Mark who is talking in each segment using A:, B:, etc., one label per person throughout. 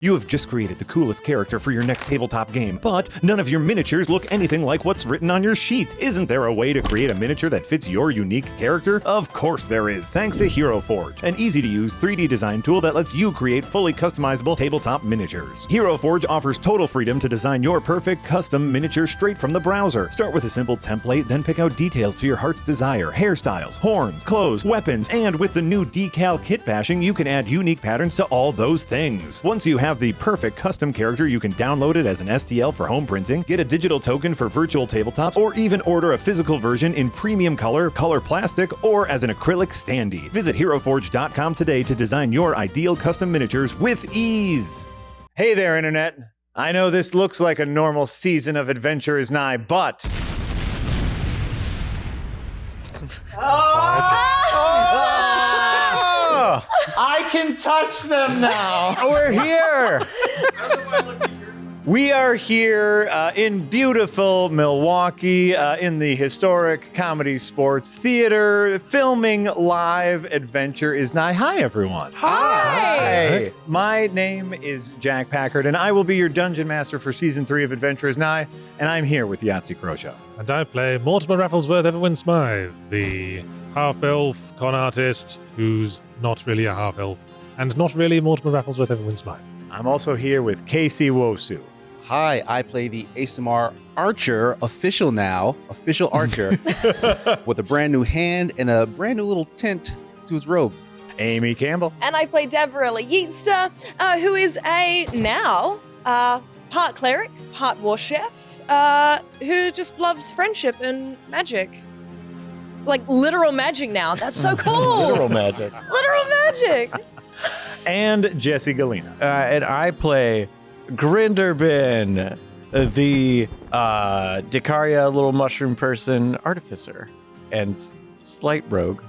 A: You have just created the coolest character for your next tabletop game, but none of your miniatures look anything like what's written on your sheet. Isn't there a way to create a miniature that fits your unique character? Of course there is, thanks to Hero Forge, an easy-to-use 3D design tool that lets you create fully customizable tabletop miniatures. Hero Forge offers total freedom to design your perfect custom miniature straight from the browser. Start with a simple template, then pick out details to your heart's desire, hairstyles, horns, clothes, weapons, and with the new decal kit bashing, you can add unique patterns to all those things. Once you have the perfect custom character, you can download it as an STL for home printing, get a digital token for virtual tabletops, or even order a physical version in premium color, color plastic, or as an acrylic standee. Visit HeroForge.com today to design your ideal custom miniatures with ease. Hey there, Internet. I know this looks like a normal season of Adventure is Nigh, but...
B: I can touch them now.
A: We're here. We are here in beautiful Milwaukee in the historic Comedy Sports Theater, filming live Adventure is Nigh. Hi, everyone.
C: Hi.
A: My name is Jack Packard, and I will be your Dungeon Master for Season 3 of Adventure is Nigh, and I'm here with Yahtzee Croshaw.
D: And I play Mortimer Rafflesworth Everwin Smythe, the half-elf con artist who's not really a half-elf, and not really Mortimer Rafflesworth Everwin Smythe.
A: I'm also here with Casey Wosu.
E: Hi, I play the ASMR Archer, official Archer, with a brand new hand and a brand new little tint to his robe.
A: Amy Campbell.
C: And I play Deborah Yeatster, who is a part cleric, part war chef, who just loves friendship and magic. Like literal magic now. That's so cool.
B: Literal magic.
C: Literal magic.
A: And Jesse Galena.
B: And I play Grinderbin, the Dicaria little mushroom person artificer, and slight rogue.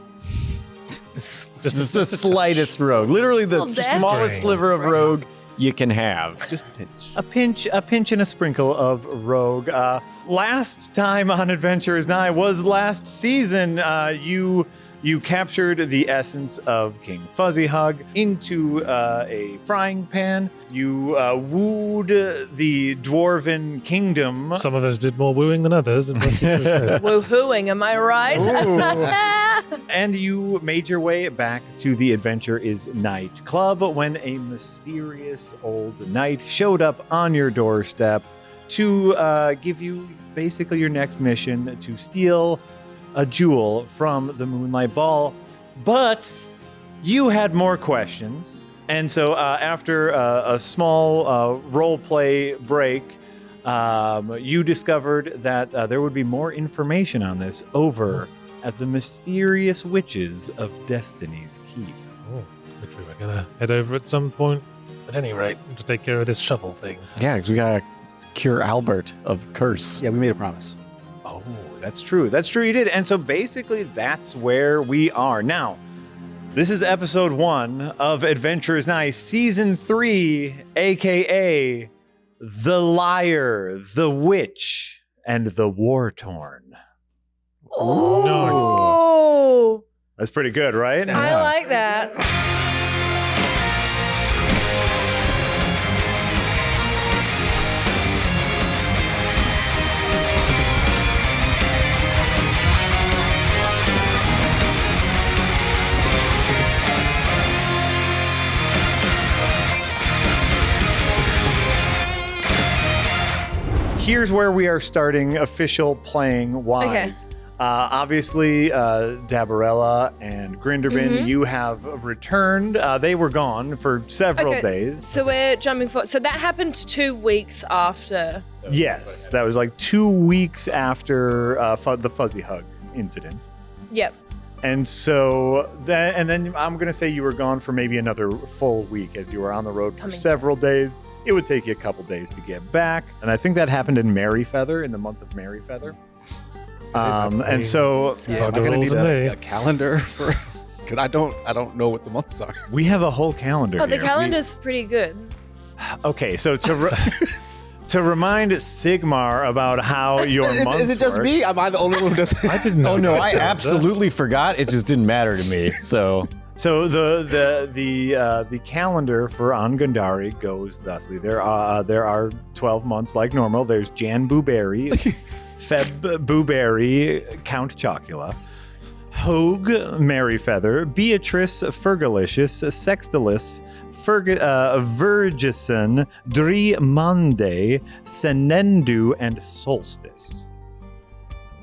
B: Just the slightest rogue. Literally the
C: Little dab.
B: smallest sliver of rogue you can have.
E: Just a pinch.
A: A pinch and a sprinkle of rogue. Last time on Adventure is Nigh was last season. You captured the essence of King Fuzzy Hug into a frying pan. You wooed the Dwarven Kingdom.
D: Some of us did more wooing than others.
C: Woohooing, am I right?
A: And you made your way back to the Adventure is Night Club when a mysterious old knight showed up on your doorstep to give you basically your next mission to steal a jewel from the Moonlight Ball. But you had more questions. And so after a small role play break, you discovered that there would be more information on this over at the mysterious witches of Destiny's Keep.
D: Oh, which we were going to head over at some point, at any rate, to take care of this shovel thing.
B: Yeah, because we gotta cure Albert of curse.
E: Yeah, we made a promise.
A: Oh, that's true. That's true, you did. And so basically that's where we are. Now, this is episode 1 of Adventure is Nigh, season 3, aka The Liar, the Witch, and the Wartorn.
C: Oh,
A: That's pretty good, right?
C: I like that.
A: Here's where we are starting official playing wise.
C: Okay.
A: Obviously, Dabarella and Grinderbin, you have returned. They were gone for several days.
C: So we're jumping forward. So that happened 2 weeks after.
A: Yes, that was like 2 weeks after the Fuzzy Hug incident.
C: Yep.
A: And so then I'm going to say you were gone for maybe another full week as you were on the road for several days. It would take you a couple days to get back. And I think that happened in Merryfeather, in the month of Merryfeather. And so
E: Yeah, am I gonna need a calendar for? Because I don't know what the months are.
A: we have a whole calendar
C: Oh, the
A: here.
C: calendar's pretty good.
A: Okay, so to remind Sigmar about how your months
E: Is it just
A: work,
E: me? Am I the only one who does?
D: I didn't know.
B: Oh no, I
D: that.
B: absolutely forgot. It just didn't matter to me. So
A: So the calendar for Angandari goes thusly. There are 12 months like normal. There's Jan Booberry, Feb Booberry, Count Chocula, Hogue Merryfeather, Beatrice Fergalicious, Sextilis, Vergison, Dri Monday, Senendu, and Solstice.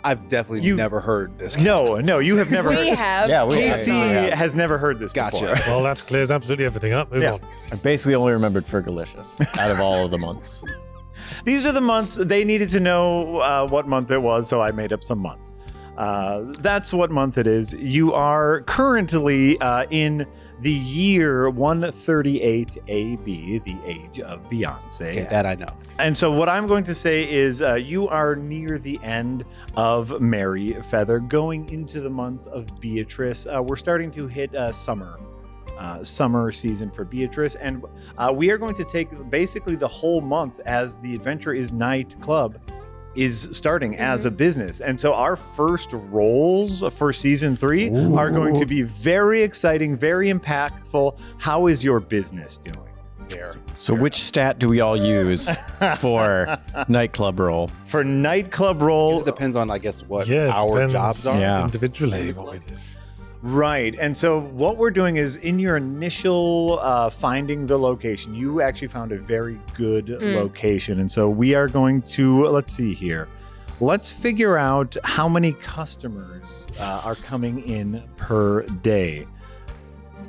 E: I've definitely never heard this.
A: No, you have never heard.
C: We have.
B: Yeah, we
A: Casey has never heard this
E: Gotcha.
A: before.
D: Well, that clears absolutely everything up. Move
A: Yeah.
D: on.
B: I basically only remembered Fergalicious out of all of the months.
A: These are the months. They needed to know what month it was, so I made up some months. That's what month it is. You are currently in the year 138 AB, the age of Beyonce.
E: Okay, that I know.
A: And so what I'm going to say is you are near the end of Merryfeather, going into the month of Beatrice. We're starting to hit summer season for Beatrice, and we are going to take basically the whole month as the Adventure is Nigh-T Club is starting as a business. And so our first roles for season 3 are going to be very exciting, very impactful. How is your business doing?
B: So which stat do we all use for nightclub roll?
A: For Nigh-T Club role,
E: It depends on, I guess, what
D: Yeah, it
E: our
D: depends
E: jobs are.
B: Yeah.
D: individually what we do.
A: right. And so what we're doing is in your initial finding the location, you actually found a very good location. And so we are going to, let's see here. Let's figure out how many customers are coming in per day.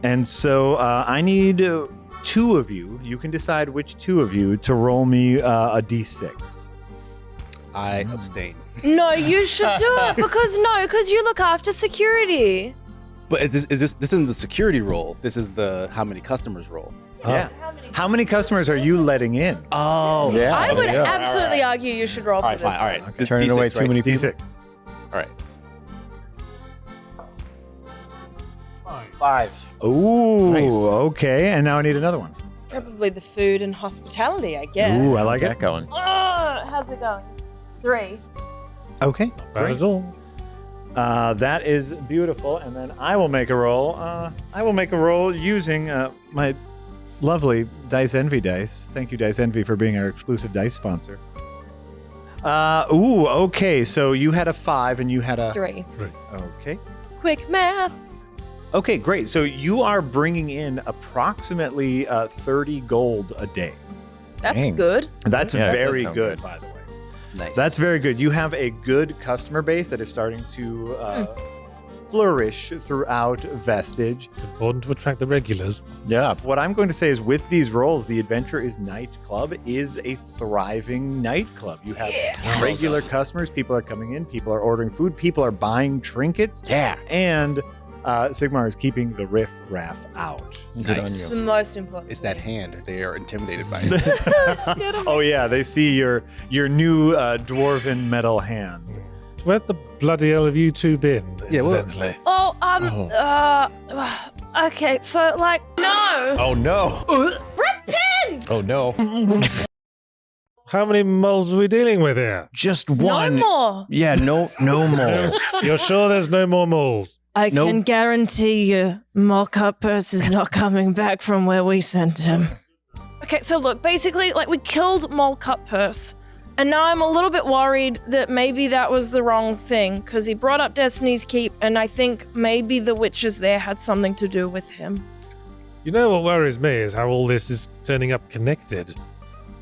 A: And so I need 2 of you. You can decide which 2 of you to roll me a d6.
E: I abstain.
C: No, you should do it because you look after security.
E: But this isn't the security role. This is the how many customers role.
A: Yeah. How many customers are you letting in?
E: Oh,
B: Yeah.
C: I would
B: yeah.
C: absolutely argue you should roll
E: All
C: for
E: right,
C: this.
E: fine. All right.
B: Okay. Turning away too many people.
A: D6.
E: All right.
B: 5.
A: Ooh,
B: Nice.
A: okay. And now I need another one.
C: Probably the food and hospitality, I guess.
A: Ooh, I like
B: How's
A: it.
B: that going?
C: Oh, how's it going? 3.
A: Okay.
D: Bad at all.
A: That is beautiful. And then I will make a roll. I will make a roll using my lovely Dice Envy dice. Thank you, Dice Envy, for being our exclusive dice sponsor. Okay. So you had a 5 and you had a
C: 3.
A: Okay.
C: Quick math.
A: Okay, great. So you are bringing in approximately 30 gold a day.
C: That's
B: Dang.
C: good.
A: That's
B: Yeah, that does
A: very
B: sound
A: good,
B: good.
A: by the way.
E: Nice.
A: That's very good. You have a good customer base that is starting to flourish throughout Vestige.
D: It's important to attract the regulars.
B: Yeah.
A: What I'm going to say is with these roles, the Adventure is Nigh-T Club is a thriving nightclub. You have regular customers. People are coming in. People are ordering food. People are buying trinkets.
B: Yeah.
A: And Sigmar is keeping the riff-raff out.
B: Good on
C: It's
B: you.
C: the most important.
E: It's that hand. They are intimidated by it.
C: Scared of me.
A: Oh yeah, they see your new dwarven metal hand.
D: Where the bloody hell have you 2 been,
E: Yeah, well-
D: incidentally?
C: Okay, so like, no.
B: Oh no.
C: Repent!
B: Oh no.
D: How many moles are we dealing with here?
B: Just one.
C: No more.
B: Yeah, no more.
D: You're sure there's no more moles?
C: I
B: Nope.
C: can guarantee you, Molcupus is not coming back from where we sent him. Okay, so look, basically, like, we killed Molcupus, and now I'm a little bit worried that maybe that was the wrong thing, because he brought up Destiny's Keep, and I think maybe the witches there had something to do with him.
D: You know what worries me is how all this is turning up connected.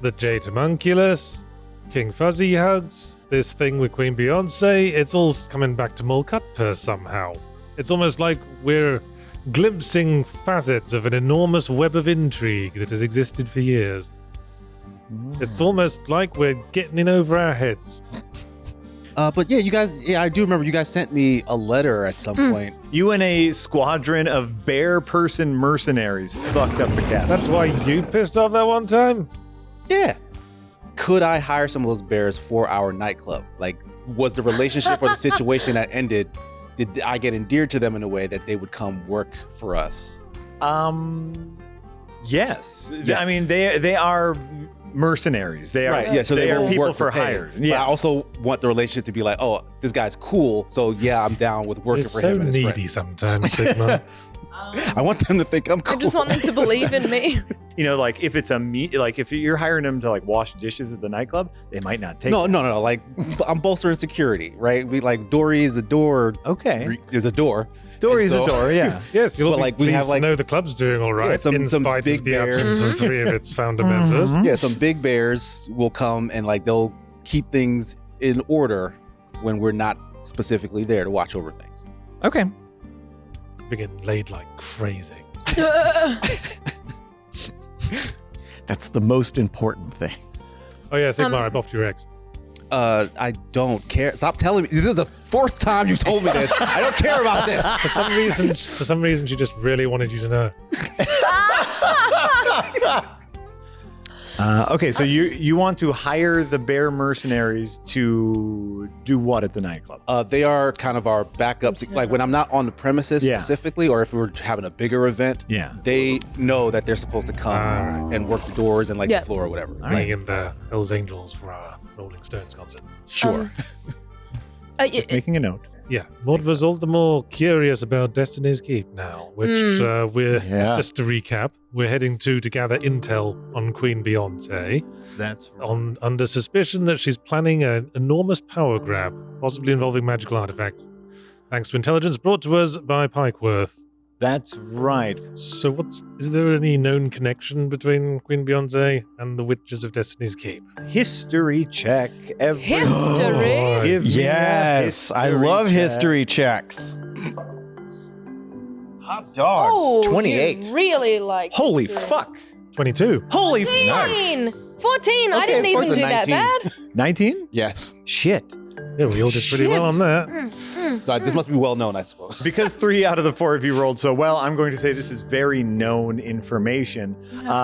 D: The Jade Homunculus, King Fuzzy Hugs, this thing with Queen Beyonce, it's all coming back to Molcupus somehow. It's almost like we're glimpsing facets of an enormous web of intrigue that has existed for years. It's almost like we're getting in over our heads.
E: But yeah, you guys, I do remember you guys sent me a letter at some point.
A: You and a squadron of bear person mercenaries fucked up the cabin.
D: That's why you pissed off that one time?
E: Yeah. Could I hire some of those bears for our nightclub? Like, was the relationship or the situation that ended, did I get endeared to them in a way that they would come work for us?
A: Yes.
E: Yes.
A: I mean, they are mercenaries. They are
E: Right, yeah, so
A: they
E: will
A: are people
E: work
A: for
E: pay.
A: hire.
E: But I also want the relationship to be like, oh, this guy's cool, so yeah, I'm down with working
D: You're
E: for
D: so
E: him and his
D: needy
E: friends.
D: sometimes, Sigma.
E: I want them to think I'm cool.
C: I just want them to believe in me.
A: You know, like if it's if you're hiring them to like wash dishes at the nightclub, they might not take.
E: No.
A: that.
E: Like I'm bolstering security, right? We like Dory is a door.
A: Okay.
E: Is a door.
A: Dory's
E: And
A: a door. Yeah.
D: Yes, you'll
E: But,
D: be
E: like, we
D: pleased
E: have,
D: to
E: like-
D: know the club's doing all right,
E: Yeah, some
D: in spite
E: big
D: of the
E: bears.
D: absence of 3 of its founder members.
E: Yeah, some big bears will come and like they'll keep things in order when we're not specifically there to watch over things.
B: Okay.
D: We get laid like crazy.
B: That's the most important thing.
D: Oh yeah, Sigmar, I'm off to your ex.
E: I don't care. Stop telling me. This is the 4th time you've told me this. I don't care about this.
D: For some reason, she just really wanted you to know.
A: Okay, so you want to hire the bear mercenaries to do what at the nightclub?
E: They are kind of our backup. Like when I'm not on the premises
A: Yeah.
E: specifically, or if we're having a bigger event,
A: Yeah.
E: they know that they're supposed to come
D: Alright.
E: and work the doors and like
C: Yeah.
E: the floor or whatever.
D: Playing in the Hells Angels for our Rolling Stones concert.
E: Sure.
A: Just making a note.
D: Yeah, Mortimer's all the more curious about Destiny's Keep now, which we're,
B: Yeah.
D: just to recap, we're heading to gather intel on Queen Beyonce,
A: That's
D: under suspicion that she's planning an enormous power grab, possibly involving magical artifacts, thanks to intelligence brought to us by Pikeworth.
A: That's right.
D: So is there any known connection between Queen Beyonce and the Witches of Destiny's Keep?
A: History check.
C: History?
A: Give me a
B: Yes, I
A: history
B: love
A: check.
B: history checks.
A: Hot dog.
C: Oh,
B: 28.
C: you really like
A: Holy
C: history.
A: fuck.
D: 22.
A: Holy
C: 14! 14! I
E: Okay,
C: didn't
E: of course
C: even do
E: a
C: that
E: 19.
C: bad.
A: 19?
E: Yes.
A: Shit.
D: Yeah, we all did pretty well on that.
E: So this must be well known, I suppose.
A: Because 3 out of the 4 of you rolled so well, I'm going to say this is very known information.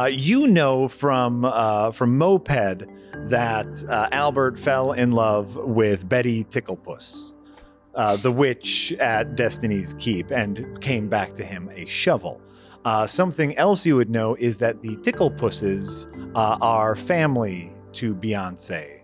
A: You know from Moped that Albert fell in love with Betty Ticklepuss, the witch at Destiny's Keep, and came back to him a shovel. Something else you would know is that the Ticklepusses are family to Beyonce.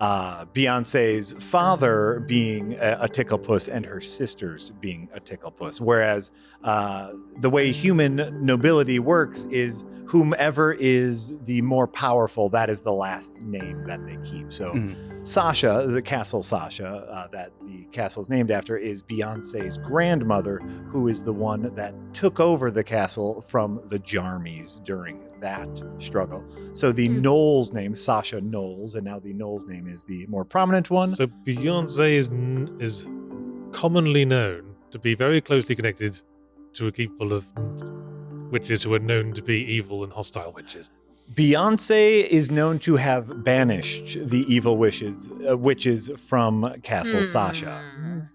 A: Beyonce's father being a ticklepuss and her sisters being a ticklepuss. Whereas the way human nobility works is whomever is the more powerful, that is the last name that they keep. So Sasha, the castle Sasha, that the castle is named after, is Beyonce's grandmother, who is the one that took over the castle from the Jarmies during that struggle. So the Knowles name, Sasha Knowles, and now the Knowles name is the more prominent one.
D: So Beyonce is commonly known to be very closely connected to a keep full of witches who are known to be evil and hostile witches.
A: Beyonce is known to have banished the evil witches from Castle Sasha.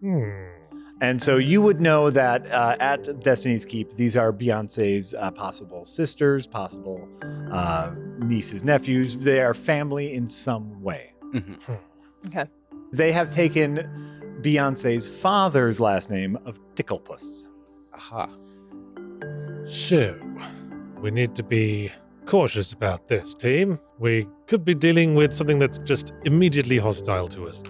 A: And so you would know that at Destiny's Keep, these are Beyonce's possible sisters, possible nieces, nephews. They are family in some way.
C: Okay.
A: They have taken Beyonce's father's last name of Ticklepuss.
E: Aha.
D: So, we need to be cautious about this, team. We could be dealing with something that's just immediately hostile to us.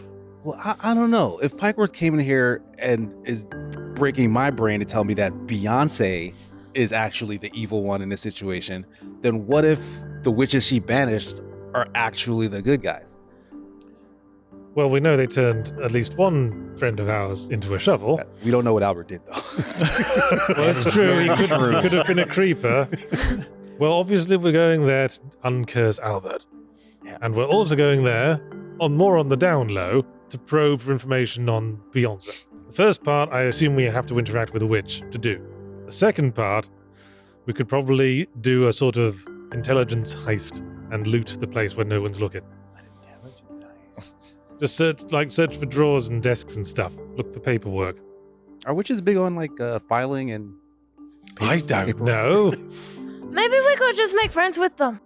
E: Well, I don't know. If Pikeworth came in here and is breaking my brain to tell me that Beyonce is actually the evil one in this situation, then what if the witches she banished are actually the good guys?
D: Well, we know they turned at least one friend of ours into a shovel.
E: We don't know what Albert did, though.
D: Well, it's true. He could have been a creeper. Well, obviously, we're going there to uncurse Albert. And we're also going there, on the down low, to probe for information on Beyonce. The first part, I assume we have to interact with a witch to do. The second part, we could probably do a sort of intelligence heist and loot the place where no one's looking. Just search for drawers and desks and stuff. Look for paperwork.
E: Are witches big on like filing and?
D: I don't know.
C: Maybe we could just make friends with them.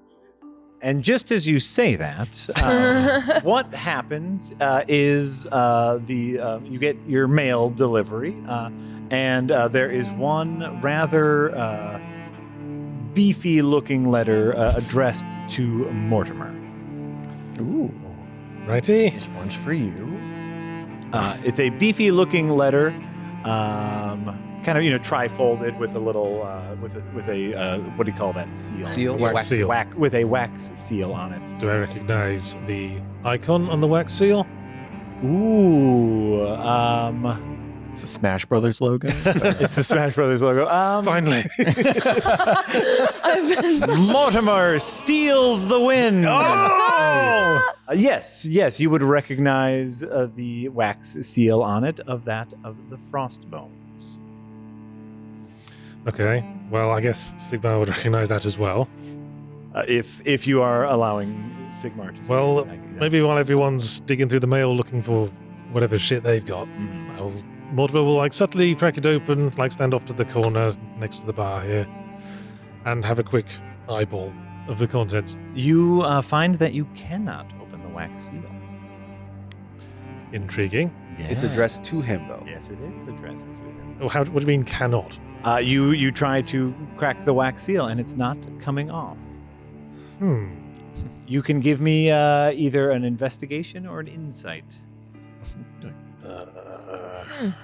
A: And just as you say that, what happens is you get your mail delivery, and there is one rather beefy-looking letter addressed to Mortimer.
B: Ooh,
D: Righty?
B: this one's for you.
A: It's a beefy-looking letter kind of tri-folded with a little with a what do you call that seal?
E: Seal?
D: Wax seal.
A: With a wax seal on it.
D: Do I recognize the icon on the wax seal?
A: Ooh,
B: It's the Smash Brothers logo.
A: it's the Smash Brothers logo.
D: Finally.
A: Mortimer steals the win. Oh! Yes, you would recognize the wax seal on it of the Frostbones.
D: Okay. Well, I guess Sigmar would recognize that as well.
A: If you are allowing Sigmar to.
D: Well,
A: say that.
D: maybe while everyone's digging through the mail looking for whatever shit they've got, Mortimer will subtly crack it open, stand off to the corner next to the bar here, and have a quick eyeball of the contents.
A: You find that you cannot open the wax seal.
D: Intriguing.
E: It's addressed to him, though.
A: Yes, it is addressed to him.
D: Oh, what do you mean cannot?
A: You try to crack the wax seal, and it's not coming off. You can give me either an investigation or an insight.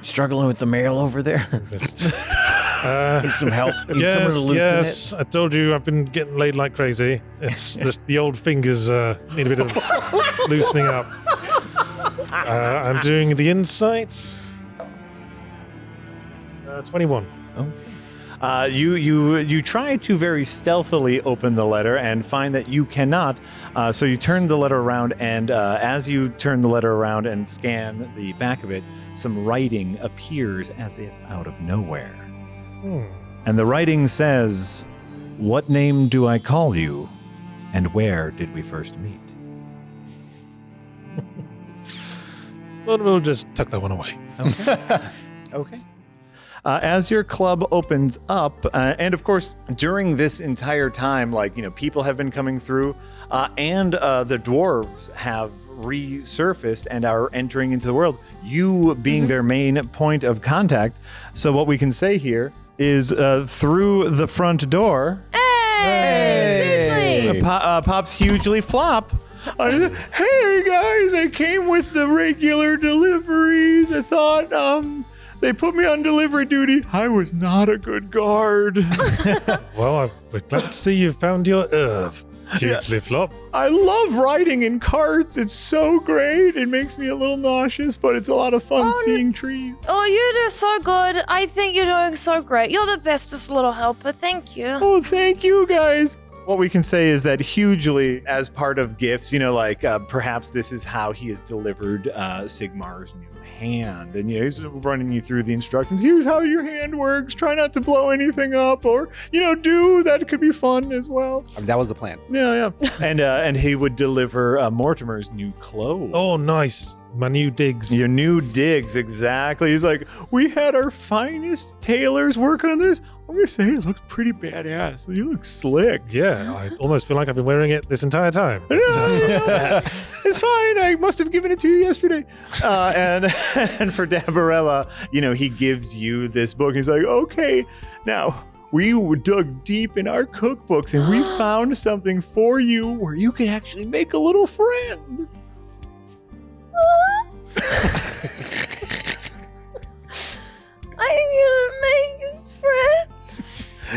B: Struggling with the mail over there. Need some help. Need someone to loosen
D: yes. I told you I've been getting laid like crazy. It's just the old fingers need a bit of loosening up. I'm doing the insight. 21.
A: Oh. You try to very stealthily open the letter and find that you cannot. So you turn the letter around, and as you turn the letter around and scan the back of it, some writing appears as if out of nowhere. And the writing says, "What name do I call you, and where did we first meet?"
D: Well, we'll just tuck that one away.
A: Okay. As your club opens up, and of course, during this entire time, people have been coming through, and the dwarves have resurfaced and are entering into the world, you being their main point of contact. So what we can say here is through the front door,
C: Hey!
A: pops hugely flop. Hey guys, I came with the regular deliveries. I thought, they put me on delivery duty. I was not a good guard.
D: Well, we're glad to see you've found your earth, hugely flop.
A: I love riding in carts. It's so great. It makes me a little nauseous, but it's a lot of fun seeing trees.
C: Oh, you do so good. I think you're doing so great. You're the bestest little helper. Thank you.
A: Oh, thank you guys. What we can say is that hugely, as part of gifts, perhaps this is how he has delivered Sigmar's new hand. And, he's running you through the instructions. Here's how your hand works. Try not to blow anything up, or, that could be fun as well.
E: That was the plan.
A: Yeah. And he would deliver Mortimer's new clothes.
D: Oh, nice. My new digs.
A: Your new digs, exactly. He's like, we had our finest tailors work on this. I'm going to say it looks pretty badass. You look slick.
D: Yeah, I almost feel like I've been wearing it this entire time.
A: It's fine. I must have given it to you yesterday. And for Dabarella, he gives you this book. He's like, okay, now we dug deep in our cookbooks and we found something for you where you can actually make a little friend.
C: I'm gonna make a friend.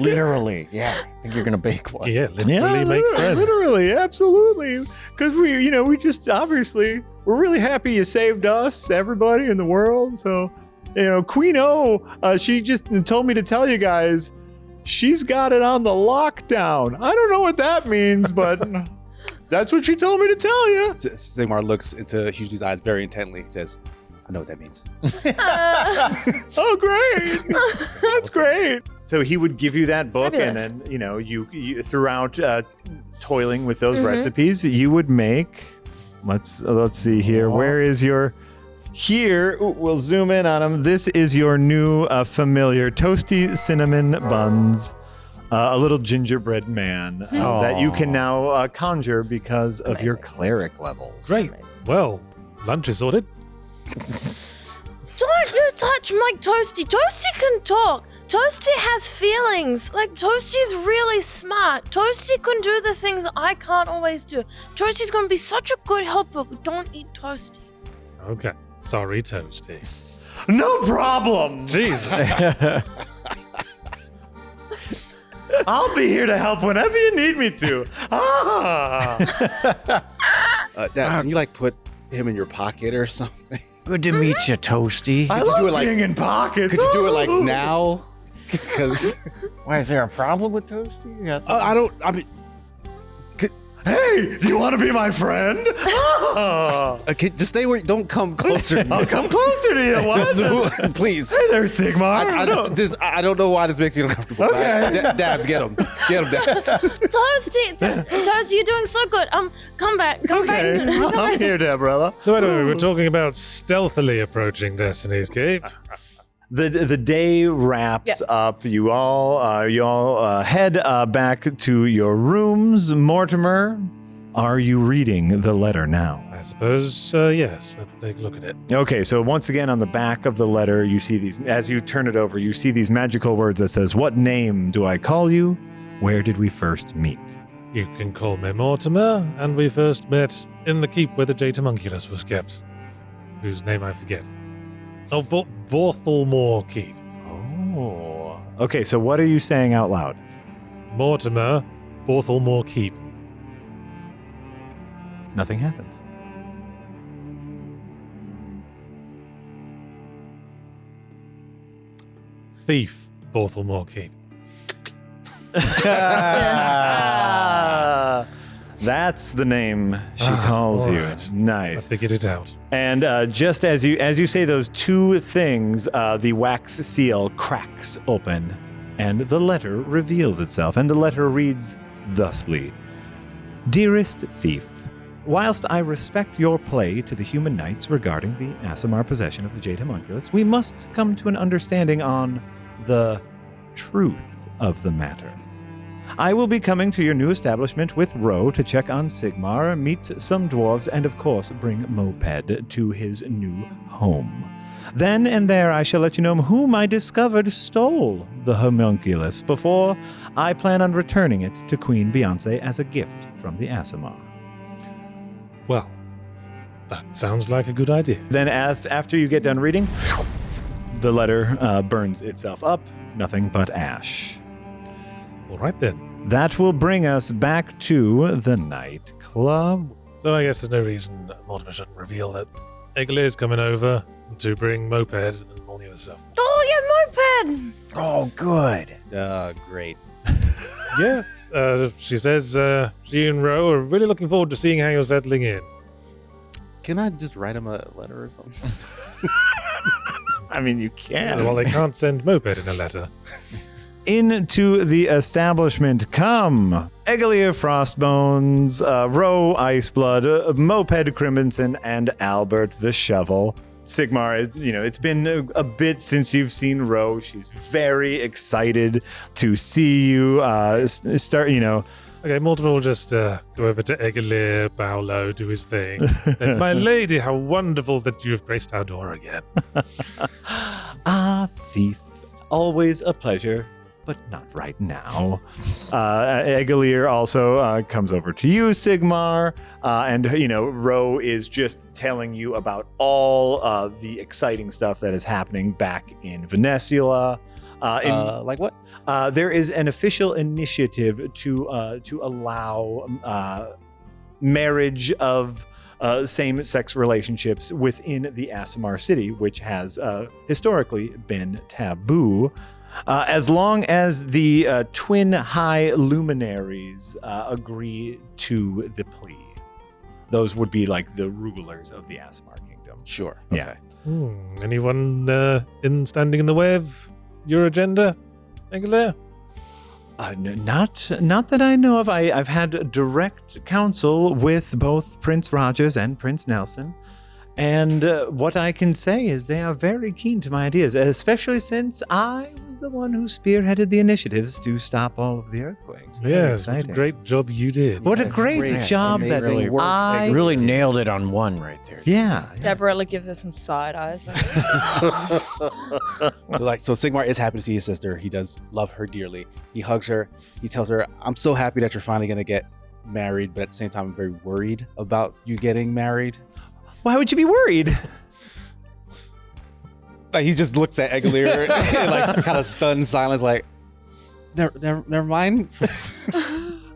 B: Literally, yeah. I think you're gonna bake one.
D: Yeah, literally make friends.
A: Literally, absolutely. Because we just obviously we're really happy you saved us, everybody in the world. So, Queen O, she just told me to tell you guys, she's got it on the lockdown. I don't know what that means, but that's what she told me to tell you.
E: Sigmar looks into Hughley's eyes very intently. He says, I know what that means.
A: Oh, great. That's great. So he would give you that book,
C: Fabulous.
A: and then, you throughout toiling with those recipes, you would make, let's see here. Where is your, here, we'll zoom in on them. This is your new familiar toasty cinnamon buns. A little gingerbread man that you can now conjure because of your cleric levels.
D: Great. Well, lunch is sorted.
C: Don't you touch my Toasty. Toasty can talk. Toasty has feelings. Toasty's really smart. Toasty can do the things that I can't always do. Toasty's gonna be such a good helper, but don't eat Toasty.
D: Okay. Sorry, Toasty.
F: No problem.
D: Jesus.
F: I'll be here to help whenever you need me to.
E: Dad, can you like put him in your pocket or something?
B: Good to meet you, Toasty.
F: I
E: you
F: love
E: do it like-
F: being in pockets.
E: Could you do it like now? Because
B: Why, is there a problem with Toasty? Yes.
E: I don't. I mean,
F: Hey, do you want to be my friend?
E: just stay where. Don't come closer.
F: I'll come closer to you. What?
E: Please.
F: Hey there, Sigmar.
E: I don't know why this makes you uncomfortable.
F: Okay.
E: Dabs, get him. Get him, Dabs.
C: Toasty, you're doing so good. Come back.
F: Okay, I'm here, Deborah.
D: So anyway, we're talking about stealthily approaching Destiny's Cape.
A: The day wraps up. You all head back to your rooms. Mortimer, are you reading the letter now?
D: I suppose, yes. Let's take a look at it.
A: Okay, so once again on the back of the letter, you see these, as you turn it over, you see these magical words that says, "What name do I call you? Where did we first meet?"
D: You can call me Mortimer, and we first met in the keep where the Jade Homunculus was kept, whose name I forget. Oh, Borthalmore Keep.
A: Oh. Okay, so what are you saying out loud?
D: Mortimer, Borthalmore Keep.
A: Nothing happens.
D: Thief, Borthalmore Keep.
A: That's the name she calls
D: all
A: you.
D: right. I
A: Nice.
D: figured it out.
A: And just as you say those two things, the wax seal cracks open, and the letter reveals itself. And the letter reads thusly: "Dearest thief, whilst I respect your play to the human knights regarding the Aasimar possession of the Jade Homunculus, we must come to an understanding on the truth of the matter. I will be coming to your new establishment with Ro to check on Sigmar, meet some dwarves, and of course bring Moped to his new home. Then and there I shall let you know whom I discovered stole the homunculus before I plan on returning it to Queen Beyonce as a gift from the Aasimar."
D: Well, that sounds like a good idea.
A: Then after you get done reading, the letter burns itself up, nothing but ash.
D: All right then.
A: That will bring us back to the Night Club.
D: So I guess there's no reason Mortimer shouldn't reveal that Egglir's coming over to bring Moped and all the other stuff.
C: Oh, yeah, Moped!
B: Oh, good.
E: Great.
D: Yeah. She says she and Ro are really looking forward to seeing how you're settling in.
E: Can I just write him a letter or something?
A: I mean, you can.
D: Well, they can't send Moped in a letter.
A: Into the establishment come Eggelir Frostbones, Ro Iceblood, Moped Crimson, and Albert the Shovel. Sigmar, it's been a bit since you've seen Ro. She's very excited to see you start,
D: Okay, Mortimer will just go over to Eggelir, bow low, do his thing. And, "My lady, how wonderful that you have graced our door again."
A: Ah, thief. Always a pleasure, but not right now. Eggelir also comes over to you, Sigmar, and Ro is just telling you about all the exciting stuff that is happening back in Venezuela.
E: Like what?
A: There is an official initiative to allow marriage of same-sex relationships within the Aasimar city, which has historically been taboo. As long as the twin high luminaries agree to the plea. Those would be like the rulers of the Aasimar kingdom.
E: Sure.
A: Yeah.
E: Okay.
D: Anyone standing in the way of your agenda, Eggelir?
A: Not that I know of. I've had direct counsel with both Prince Rogers and Prince Nelson. And what I can say is they are very keen to my ideas, especially since I was the one who spearheaded the initiatives to stop all of the earthquakes. Very
D: Yes, what a
A: exciting.
D: great job you did.
A: What a great job that
E: amazing work.
A: I
B: Really nailed it on one right there.
A: Yeah.
C: Deborah gives her some side eyes.
E: So Sigmar is happy to see his sister. He does love her dearly. He hugs her. He tells her, "I'm so happy that you're finally going to get married, but at the same time, I'm very worried about you getting married."
A: Why would you be worried?
E: Like he just looks at Egalier in like kind of stunned silence, like, never mind.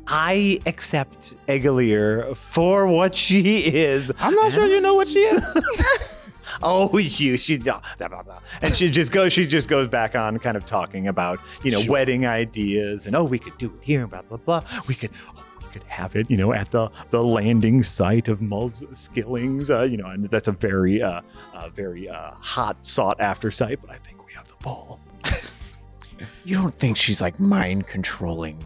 A: I accept Egalier for what she is.
E: I'm not sure you know what she is.
A: Oh, she blah, blah, blah. And she just goes back on kind of talking about, wedding ideas and we could do it here, blah, blah, blah. We could have it, at the landing site of Mull's Skillings, and that's a very hot, sought after site, but I think we have the ball.
B: You don't think she's like mind controlling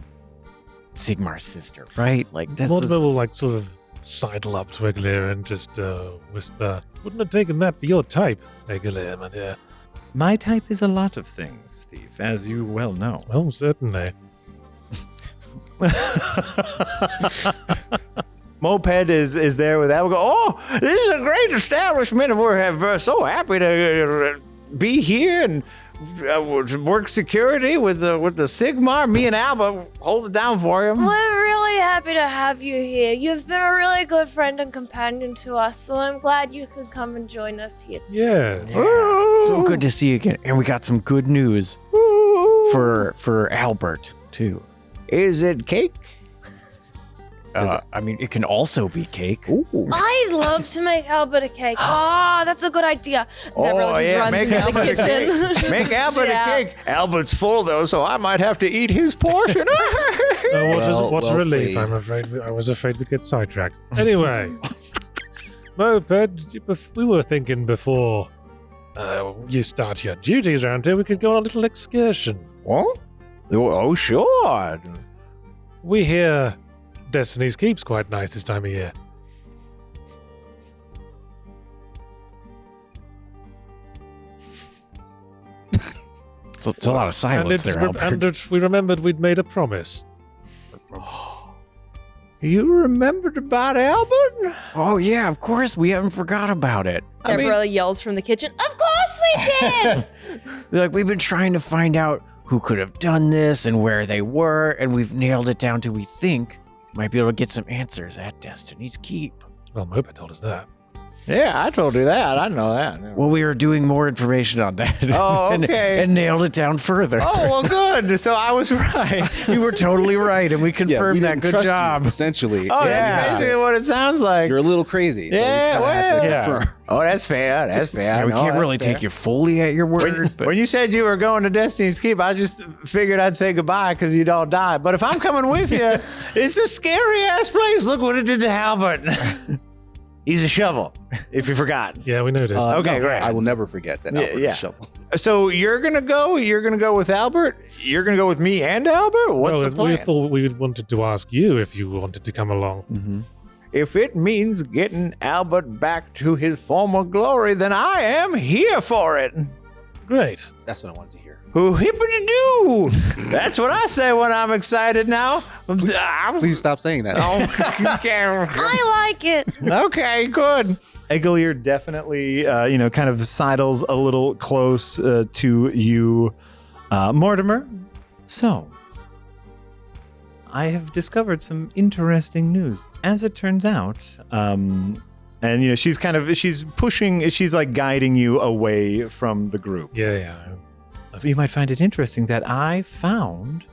B: Sigmar's sister, right? Like this
D: Mortimer will like sort of sidle up to Egalier and just whisper, "Wouldn't have taken that for your type, Egalier, my dear."
A: My type is a lot of things, Steve, as you well know.
D: Well, certainly.
A: Moped is there with that. We go, this is a great establishment, and we're so happy to be here and work security with the Sigmar. Me and Alba hold it down for him.
C: We're really happy to have you here. You've been a really good friend and companion to us, so I'm glad you could come and join us here too.
D: Yeah.
B: so good to see you again. And we got some good news for Albert too.
A: Is it cake?
B: I mean, it can also be cake.
C: I'd love to make Albert a cake. Oh, that's a good idea. Deborah just runs
A: make
C: into
A: Albert
C: the
A: a cake.
C: kitchen.
A: Make Albert a cake. Albert's full though, so I might have to eat his portion.
D: What a relief!
E: played.
D: I'm afraid I was afraid we'd get sidetracked. Anyway, Moped, we were thinking before you start your duties around here, we could go on a little excursion.
A: What? Oh, sure.
D: We hear Destiny's Keep's quite nice this time of year.
B: So it's a lot of silence there, Albert.
D: We remembered we'd made a promise.
A: You remembered about Albert?
B: Oh yeah, of course. We haven't forgot about it.
C: Deborah yells from the kitchen, "Of course we did!"
B: Like we've been trying to find out who could have done this and where they were, and we've nailed it down to we think might be able to get some answers at Destiny's Keep.
D: Well, Moped told us that.
A: Yeah, I told you that. I know that.
B: Well, we were doing more information on that.
A: Oh,
B: and,
A: okay.
B: and nailed it down further.
A: Oh, well, good. So I was right.
B: You were totally right, and we confirmed that. Good job.
E: Essentially.
A: Oh,
B: Yeah.
A: that's basically what it sounds like.
E: You're a little crazy. So
A: Yeah,
E: we kinda have to
B: well,
E: confirm.
A: Oh, that's fair. That's fair.
B: Yeah, we
A: No,
B: can't
A: that's
B: really
A: fair.
B: take you fully at your word. but
A: When you said you were going to Destiny's Keep, I just figured I'd say goodbye because you'd all die. But if I'm coming with you, it's a scary ass place. Look what it did to Halbert. He's a shovel, if you forgot.
D: Yeah, we noticed.
A: Okay, great.
E: I will never forget that.
A: Yeah,
E: Albert
A: yeah.
E: shovel.
A: So you're gonna go? You're gonna go with Albert? You're gonna go with me and Albert? What's the
D: we
A: plan?
D: thought we wanted to ask you if you wanted to come along.
A: If it means getting Albert back to his former glory, then I am here for it.
D: Great.
E: That's what I wanted to hear.
A: Who hippity doo? That's what I say when I'm excited now.
E: Please stop saying that.
C: I like it.
A: Okay, good. Egalier definitely, kind of sidles a little close to you, Mortimer. So, I have discovered some interesting news. As it turns out, and she's like guiding you away from the group.
D: Yeah.
A: You might find it interesting that I found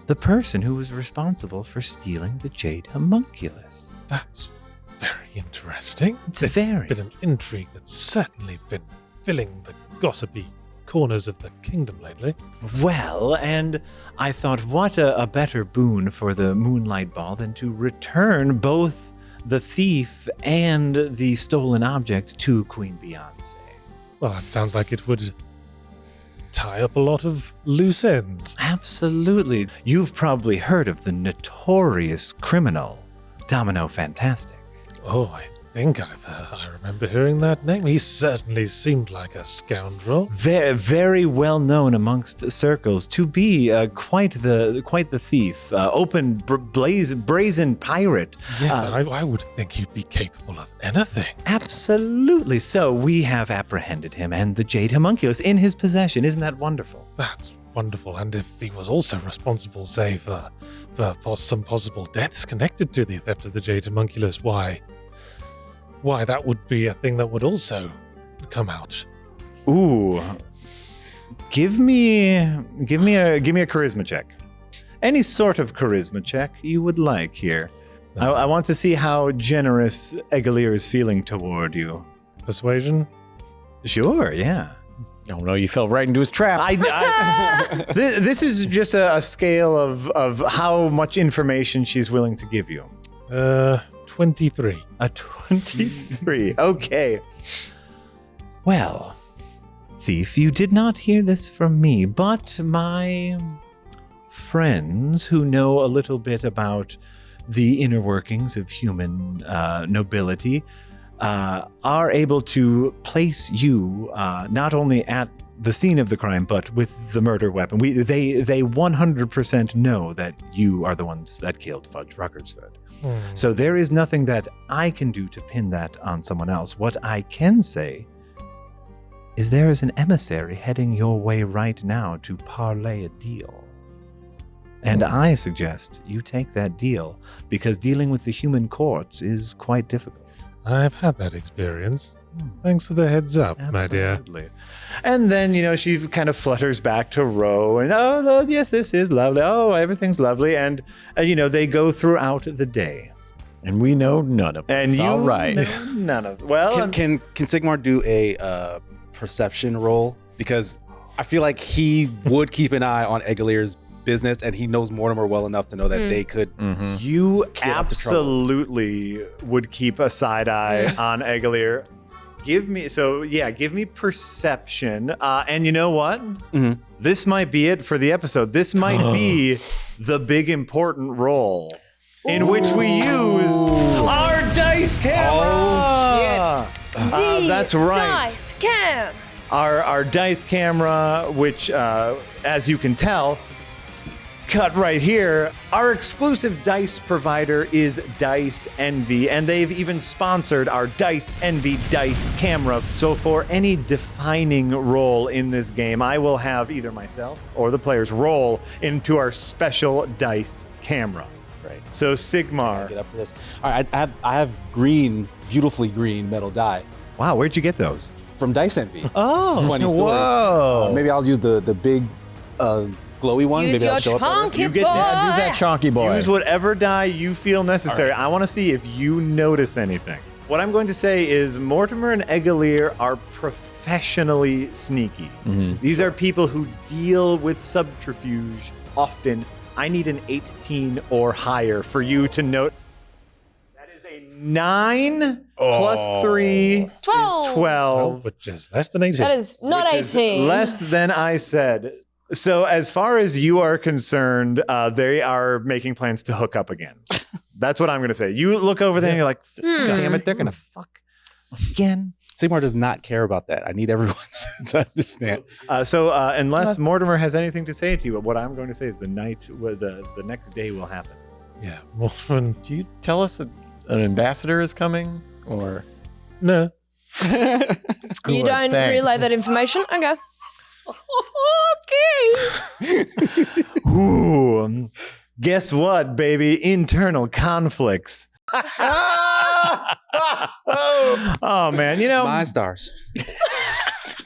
A: the person who was responsible for stealing the jade homunculus.
D: That's very interesting.
A: It's very.
D: been an intrigue that's certainly been filling the gossipy corners of the kingdom lately.
A: Well, and I thought, what a better boon for the Moonlight Ball than to return both the thief and the stolen object to Queen Beyonce.
D: Well, that sounds like it would tie up a lot of loose ends.
A: Absolutely. You've probably heard of the notorious criminal, Domino Fantastic.
D: Oh, I think I remember hearing that name. He certainly seemed like a scoundrel.
A: Very well known amongst circles to be quite the thief, brazen pirate.
D: Yes, I would think he'd be capable of anything.
A: Absolutely. So we have apprehended him and the jade homunculus in his possession. Isn't that wonderful?
D: That's wonderful. And if he was also responsible, say, for some possible deaths connected to the theft of the jade homunculus, why, that would be a thing that would also come out.
A: Ooh. Give me a charisma check. Any sort of charisma check you would like here. I want to see how generous Egalier is feeling toward you.
D: Persuasion?
A: Sure, yeah.
B: Oh no, you fell right into his trap.
A: This is just a scale of how much information she's willing to give you.
D: 23.
A: A 23. Okay. Well, Thief, you did not hear this from me, but my friends who know a little bit about the inner workings of human nobility are able to place you not only at the scene of the crime, but with the murder weapon. They 100% know that you are the ones that killed Fudge Ruckersford. So there is nothing that I can do to pin that on someone else. What I can say is there is an emissary heading your way right now to parlay a deal. And I suggest you take that deal because dealing with the human courts is quite difficult.
D: I've had that experience. Thanks for the heads up, my dear.
A: Absolutely. And then, she kind of flutters back to Ro and, oh, yes, this is lovely. Oh, everything's lovely. And, they go throughout the day.
B: And we know none of it.
A: And
B: all right.
A: know none of it. Well,
E: Can Sigmar do a perception roll? Because I feel like he would keep an eye on Egalier's business, and he knows Mortimer well enough to know that they could.
A: you
E: Get up to trouble.
A: absolutely would keep a side eye on Egalier. Give me perception. And you know what? This might be it for the episode. This might be the big important roll in which we use our dice camera. That's right.
C: Dice cam.
A: Our dice camera, which, as you can tell, cut right here. Our exclusive dice provider is Dice Envy, and they've even sponsored our Dice Envy dice camera. So for any defining role in this game, I will have either myself or the players roll into our special dice camera. Right. So Sigmar.
E: Get up for this. All right, I have green, beautifully green metal die
A: Wow, where'd you get those?
E: from Dice Envy.
A: Oh,
E: Funny story.
A: whoa.
E: Maybe I'll use the big glowy one.
C: Use
E: Maybe
C: your
E: I'll show up better.
C: chunky
A: You get to
C: boy.
B: Yeah, do that chonky boy.
A: Use whatever die you feel necessary. I want to see if you notice anything. What I'm going to say is Mortimer and Egalier are professionally sneaky. These are people who deal with subterfuge often. I need an 18 or higher for you to note. That is a 9 plus 3
C: 12.
A: is 12.
D: Which is less than 18.
C: That is not
A: which is
C: 18.
A: less than I said. So as far as you are concerned, they are making plans to hook up again. That's what I'm going to say. You look over there and you're like, damn it, they're going to fuck again.
E: Sigmar does not care about that. I need everyone to understand.
A: So unless Mortimer has anything to say to you, what I'm going to say is the next day will happen.
D: Yeah, Mortimer.
B: Do you tell us that an ambassador is coming? Or
D: No.
C: You don't
B: thanks.
C: relay that information? Okay.
A: Ooh, guess what, baby? Internal conflicts. Oh, man.
E: My stars.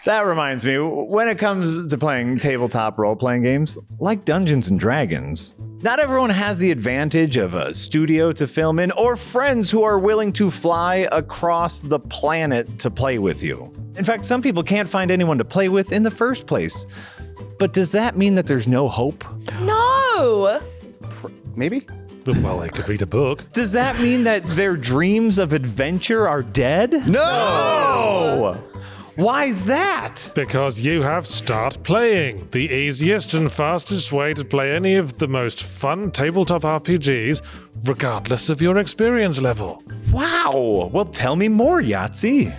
A: That reminds me, when it comes to playing tabletop role-playing games, like Dungeons & Dragons, not everyone has the advantage of a studio to film in or friends who are willing to fly across the planet to play with you. In fact, some people can't find anyone to play with in the first place. But does that mean that there's no hope?
C: No.
E: Maybe?
D: Well, I could read a book.
A: Does that mean that their dreams of adventure are dead? No! Why's that?
D: Because you have Start Playing, the easiest and fastest way to play any of the most fun tabletop RPGs, regardless of your experience level.
A: Wow! Well, tell me more, Yahtzee.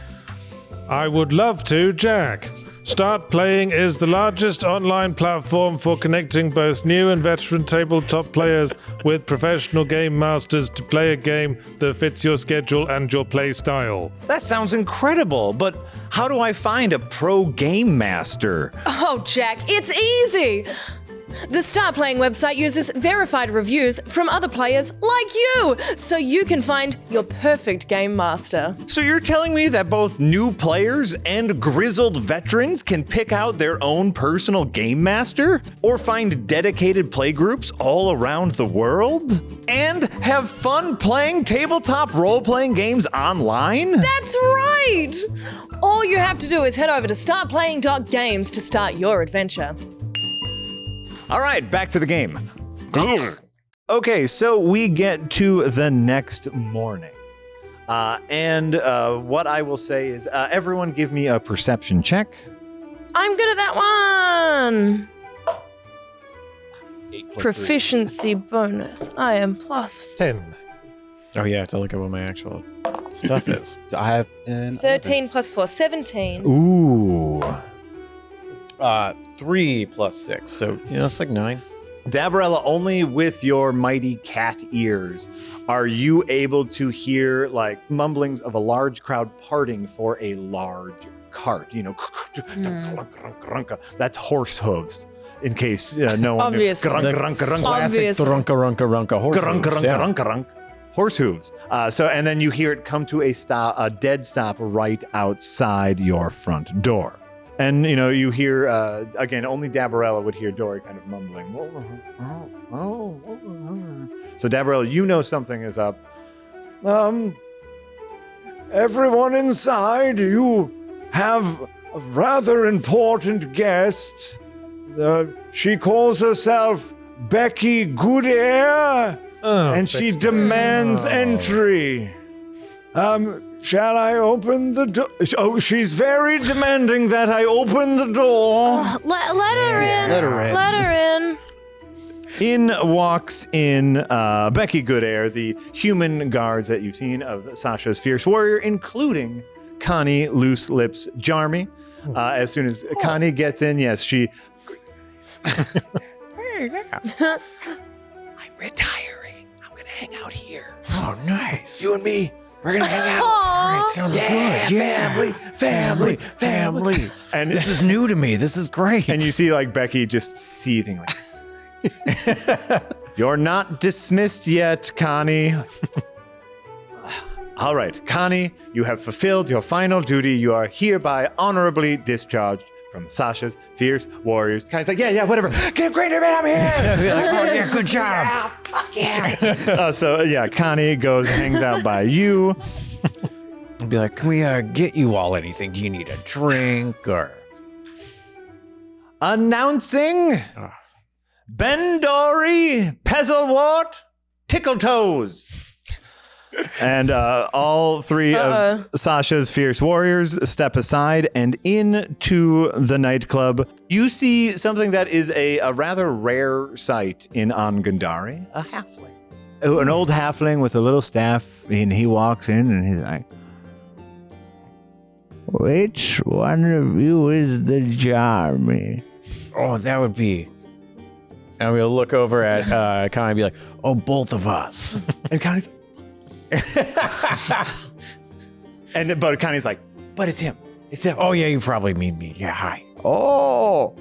D: I would love to, Jack. Start Playing is the largest online platform for connecting both new and veteran tabletop players with professional game masters to play a game that fits your schedule and your play style.
A: That sounds incredible, but how do I find a pro game master?
C: Oh, Jack, it's easy. The Start Playing website uses verified reviews from other players like you, so you can find your perfect game master.
A: So you're telling me that both new players and grizzled veterans can pick out their own personal game master? Or find dedicated playgroups all around the world? And have fun playing tabletop role-playing games online?
C: That's right! All you have to do is head over to startplaying.games to start your adventure.
A: All right, back to the game. Okay, so we get to the next morning. And what I will say is, everyone give me a perception check.
C: I'm good at that one!
E: 8 plus
C: Proficiency bonus. I am plus
D: 10.
B: Oh, yeah, I have to look at what my actual stuff is.
E: 3. So I have an
C: 13 plus 4, 17.
A: Ooh.
B: 3 plus 6, so, it's like 9.
A: Dabarella, only with your mighty cat ears are you able to hear like mumblings of a large crowd parting for a large cart. That's horse hooves. In case no one
C: Obviously.
A: knew. Grunk.
C: Obviously.
B: Runka horse.
A: Grunk. Horse hooves. So and then you hear it come to a dead stop right outside your front door. And, you hear, again, only Dabarella would hear Dory kind of mumbling. So, Dabarella, you know something is up.
F: Everyone inside, you have a rather important guest. She calls herself Becky Goodair, and she demands entry. Shall I open the door? Oh, she's very demanding that I open the door.
C: Let her in.
E: Let her in.
C: Let her in.
A: In walks Becky Goodair, the human guards that you've seen of Sasha's Fierce Warrior, including Connie Loose Lips Jarmy. As soon as Connie gets in, yes, she...
B: I'm retiring. I'm going to hang out here. Oh, nice.
F: You and me, we're gonna hang out.
C: Aw.
B: All right, sounds good. Yeah. Family.
A: And
B: This is new to me. This is great.
A: And you see like Becky just seething like, you're not dismissed yet, Connie. All right, Connie, you have fulfilled your final duty. You are hereby honorably discharged from Sasha's Fierce Warriors. Connie's like, yeah, whatever. Get Grinderbin, I'm here.
B: oh, yeah, good job.
A: Connie goes, hangs out by you.
B: I'd be like, can we get you all anything? Do you need a drink or?
A: Announcing Bendori, Pezzlewort, Tickletoes. And all three of Sasha's Fierce Warriors step aside and into the nightclub. You see something that is a rather rare sight in Angundari, a halfling. An old halfling with a little staff, and he walks in and he's like, which one of you is the Jarmy?
B: Oh, that would be. And we'll look over at Connie and be like, oh, both of us.
A: And Connie's but Connie's like, but it's him. It's him.
B: Oh, yeah, you probably mean me. Yeah, hi.
A: Oh.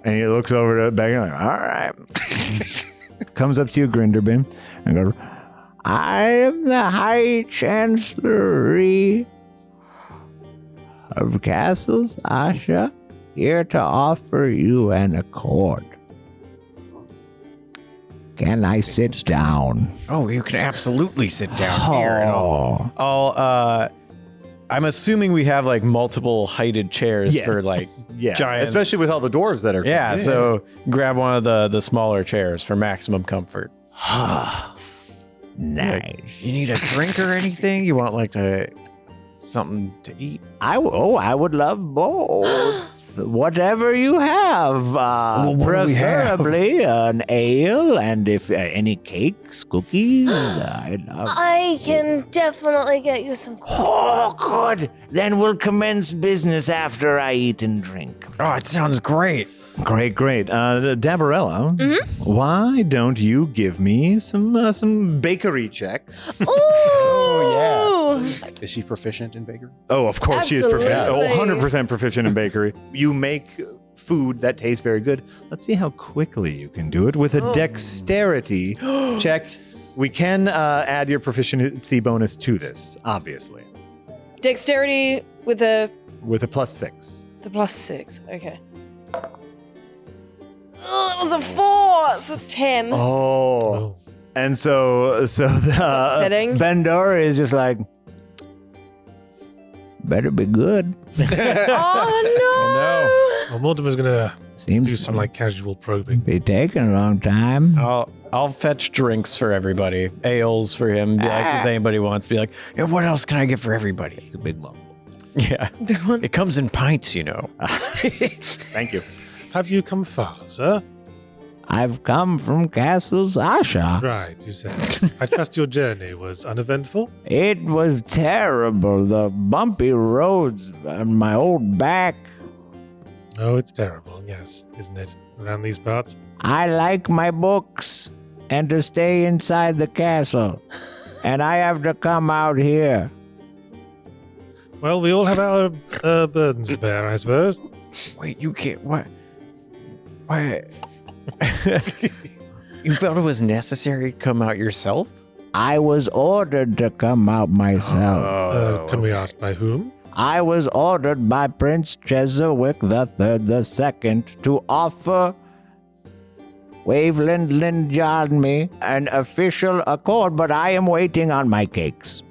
A: And he looks over to Becky like, all right. Comes up to you, Grinderbin, and goes, I am the High Chancellery of Castle Sasha, here to offer you an accord. Can I sit down?
B: Oh, you can absolutely sit down here. And I'll I'm assuming we have like multiple heighted chairs for like giants.
A: Especially with all the dwarves that are.
B: Yeah, so grab one of the smaller chairs for maximum comfort.
A: Nice.
B: You need a drink or anything? You want like something to eat?
A: I would love both. Whatever you have, preferably an ale, and if any cakes, cookies, I'd love.
C: I can definitely get you some.
A: Oh, good. Then we'll commence business after I eat and drink.
B: Oh, it sounds great.
A: Great. Dabarella, why don't you give me some bakery checks?
E: Is she proficient in bakery?
A: Oh, of course she is proficient.
C: Absolutely.
A: Oh, 100% proficient in bakery. You make food that tastes very good. Let's see how quickly you can do it with a dexterity check. We can add your proficiency bonus to this, obviously,
C: Dexterity with a
A: with a +6.
C: the +6. Okay. Oh, it was a 4. It's a 10.
A: Oh. And so
C: upsetting.
B: Bendora is just like, better be good.
C: Oh no!
D: Well, Mortimer's gonna
B: Seems
D: do some like casual probing.
B: be taking a long time.
G: I'll fetch drinks for everybody. Ales for him. Be like, if anybody wants, be like,
B: Yeah, what else can I get for everybody?
A: It's a big lump.
G: yeah. It comes in pints, you know.
A: Thank you.
D: Have you come far, sir?
B: I've come from Castle Sasha.
D: Right, you said. I trust your journey was uneventful.
B: It was terrible. The bumpy roads on my old back.
D: Oh, it's terrible, yes, isn't it? Around these parts.
B: I like my books and to stay inside the castle. And I have to come out here.
D: Well, we all have our burdens to bear, I suppose.
B: Wait, you can't. What?
G: You felt it was necessary to come out yourself?
B: I was ordered to come out myself.
D: Can we ask by whom?
B: I was ordered by Prince Cheserwick II to offer Waveland Linjarmi an official accord, but I am waiting on my cakes.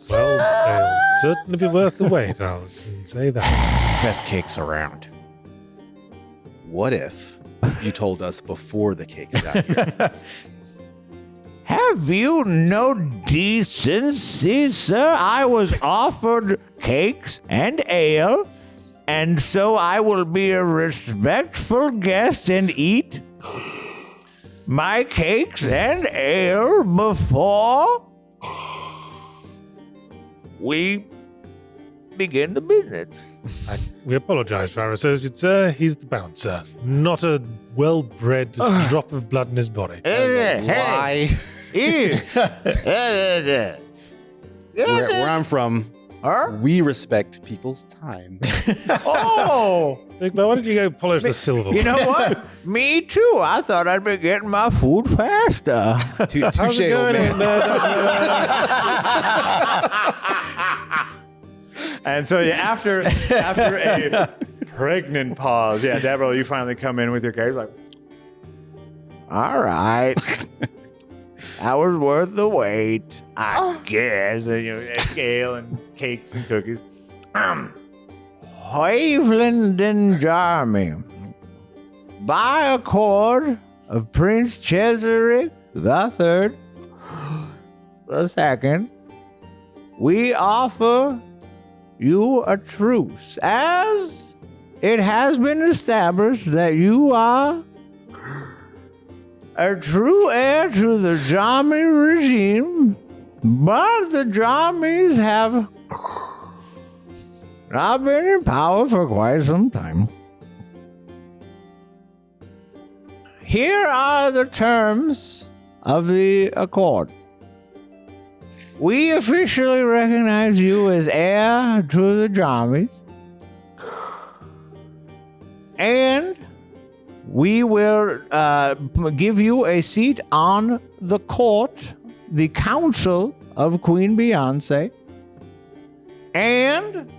D: Well, they'll certainly be worth the wait, I'll say that.
G: Best cakes around.
E: What if you told us before the cakes got here?
B: Have you no decency, sir? I was offered cakes and ale, and so I will be a respectful guest and eat my cakes and ale before we begin the business.
D: We apologize for our associate, sir. He's the bouncer, not a well-bred drop of blood in his body.
E: Why? Where I'm from, we respect people's time.
B: Oh,
D: Sigma, why don't you go polish the silver?
B: you know what? Me too. I thought I'd be getting my food faster.
D: How's
E: Touche,
D: it
E: old
D: going?
E: man.
A: And so after a pregnant pause, Deborah, you finally come in with your cake, like,
B: All right. That was worth the wait, I guess. And, ale and cakes and cookies. Haveland and Jarmy, by accord of Prince Cheserick III, we offer you a truce, as it has been established that you are a true heir to the Jarmy regime, but the Jarmies have not been in power for quite some time. Here are the terms of the accord. We officially recognize you as heir to the Jarmies, and we will give you a seat on the court, the council of Queen Beyonce, and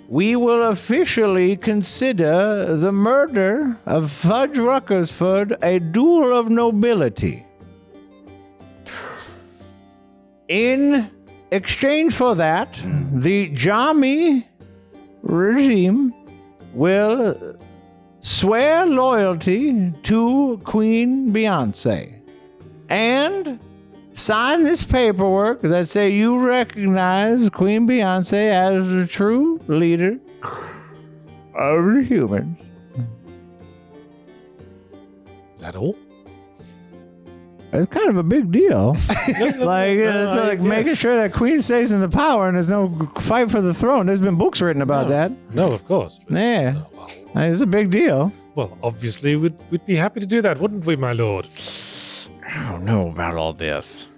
B: we will officially consider the murder of Fudge Ruckersford a duel of nobility. In exchange for that, the Jarmy regime will swear loyalty to Queen Beyonce and sign this paperwork that say you recognize Queen Beyonce as the true leader of the humans.
D: Is that all?
B: It's kind of a big deal. It's like making sure that Queen stays in the power and there's no fight for the throne. There's been books written about that.
D: No, of course. But,
B: Yeah.
D: well,
B: It's a big deal.
D: well, obviously, we'd be happy to do that, wouldn't we, my lord?
G: I don't know about all this.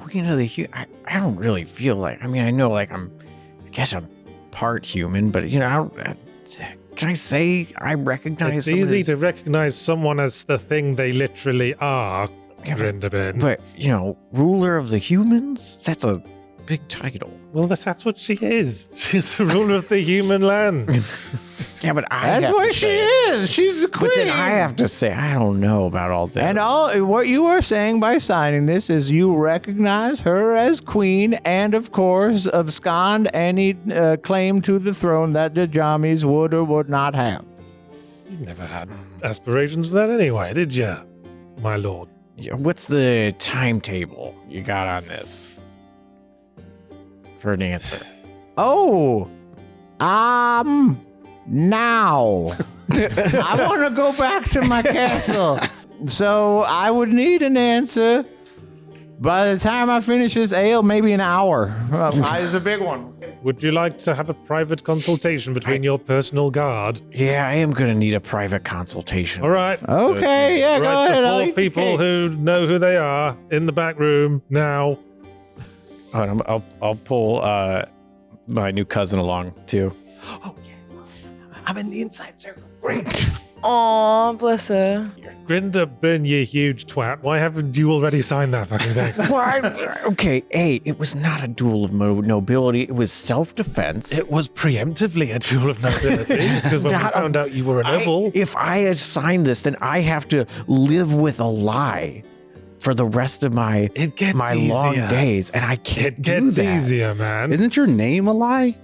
B: queen of the I don't really feel like. I mean, I know like I guess I'm part human, but you know, can I say I recognize?
D: It's easy to recognize someone as the thing they literally are, Grinderbin.
B: But you know, ruler of the humans. That's a big title.
D: Well, that's what she is. She's the ruler of the human land.
B: Yeah, but
H: That's what she is. She's the queen.
B: But then I have to say, I don't know about all this.
H: And what you are saying by signing this is you recognize her as queen and, of course, abscond any claim to the throne that the Jamis would or would not have.
D: You never had aspirations for that anyway, did you, my lord?
B: Yeah, what's the timetable you got on this for an answer?
H: Oh, now. I want to go back to my castle. So I would need an answer by the time I finish this ale, maybe an hour. It's a big one.
D: Would you like to have a private consultation between your personal guard?
B: Yeah, I am going to need a private consultation.
D: All right.
H: Okay, yeah,
D: All
H: go
D: right,
H: ahead.
D: the
H: I'll
D: four
H: eat the
D: people who
H: cakes.
D: know who they are in the back room now.
G: I'll pull my new cousin along too.
F: I'm in the inside circle. Great.
C: Aw, bless her.
D: Grinderbin, you huge twat. Why haven't you already signed that fucking thing?
B: Okay, hey, it was not a duel of nobility. It was self-defense.
D: It was preemptively a duel of nobility because when we found out you were a noble.
B: If I had signed this, then I have to live with a lie for the rest of my
D: It gets
B: long
D: easier.
B: days, and I can't
D: It
B: do
D: gets
B: that.
D: easier, man.
E: Isn't your name a lie?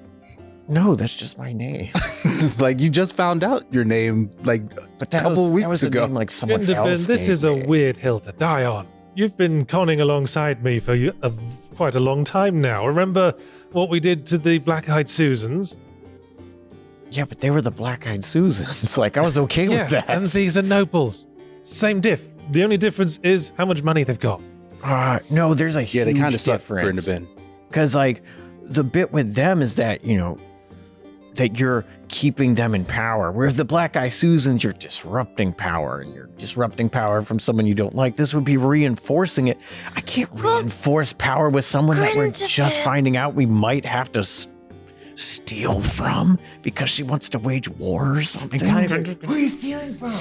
B: No, that's just my name.
E: Like you just found out your name like
B: But
E: a
B: that
E: couple
B: was,
E: weeks
B: that was
E: ago.
B: A name like someone
D: Grinderbin,
B: else
D: this
B: gave
D: is a
B: me.
D: weird hill to die on. You've been conning alongside me for quite a long time now. Remember what we did to the Black-Eyed Susans?
B: Yeah, but they were the Black-Eyed Susans. Like I was okay with that.
D: and these are nobles. Same diff. The only difference is how much money they've got.
B: No, there's a
E: Yeah,
B: huge
E: they kind of suck,
B: difference.
E: Grinderbin.
B: Because, like, the bit with them is that, you know, that you're keeping them in power. Where the Black Eye Susans, you're disrupting power, and you're disrupting power from someone you don't like. This would be reinforcing it. I can't reinforce power with someone that we're just finding out we might have to steal from because she wants to wage war or something.
H: Who are you stealing from?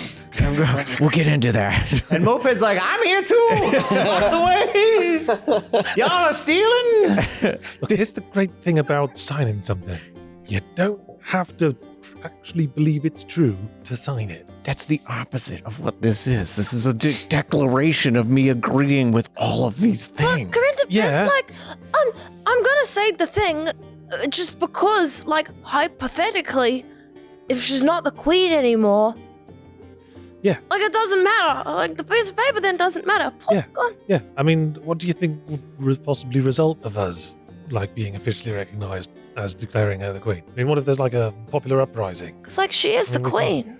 B: We'll get into that.
H: And Moped's like, I'm here too. By the way, y'all are stealing.
D: Look, here's the great thing about signing something. You don't have to actually believe it's true to sign it.
B: That's the opposite of what this is. This is a declaration of me agreeing with all of these things.
C: Grinderbin,
D: Yeah.
C: like, I'm gonna say the thing just because, like, hypothetically, if she's not the queen anymore,
D: Yeah.
C: like, it doesn't matter. Like, the piece of paper then doesn't matter.
D: Yeah.
C: Gone.
D: Yeah, I mean, what do you think would possibly result of us, like, being officially recognized as declaring her the queen? I mean, what if there's, like, a popular uprising?
C: Because, like, she is the queen.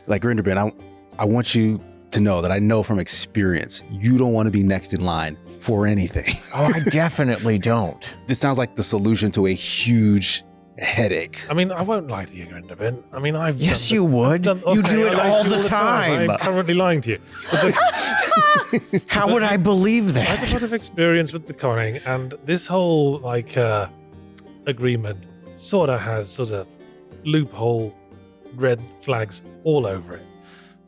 E: Like Grinderbin, I want you to know that I know from experience you don't want to be next in line for anything.
B: Oh, I definitely don't.
E: This sounds like the solution to a huge headache.
D: I mean, I won't lie to you, Grinderbin. I mean, I've
B: Yes,
D: done
B: you would. You
D: okay,
B: do it
D: I lie
B: all
D: to you
B: the time.
D: I'm currently lying to you. But the,
B: How would I believe
D: I have a
B: that?
D: lot of experience with the conning, and this whole, like, agreement sort of has sort of loophole red flags all over it.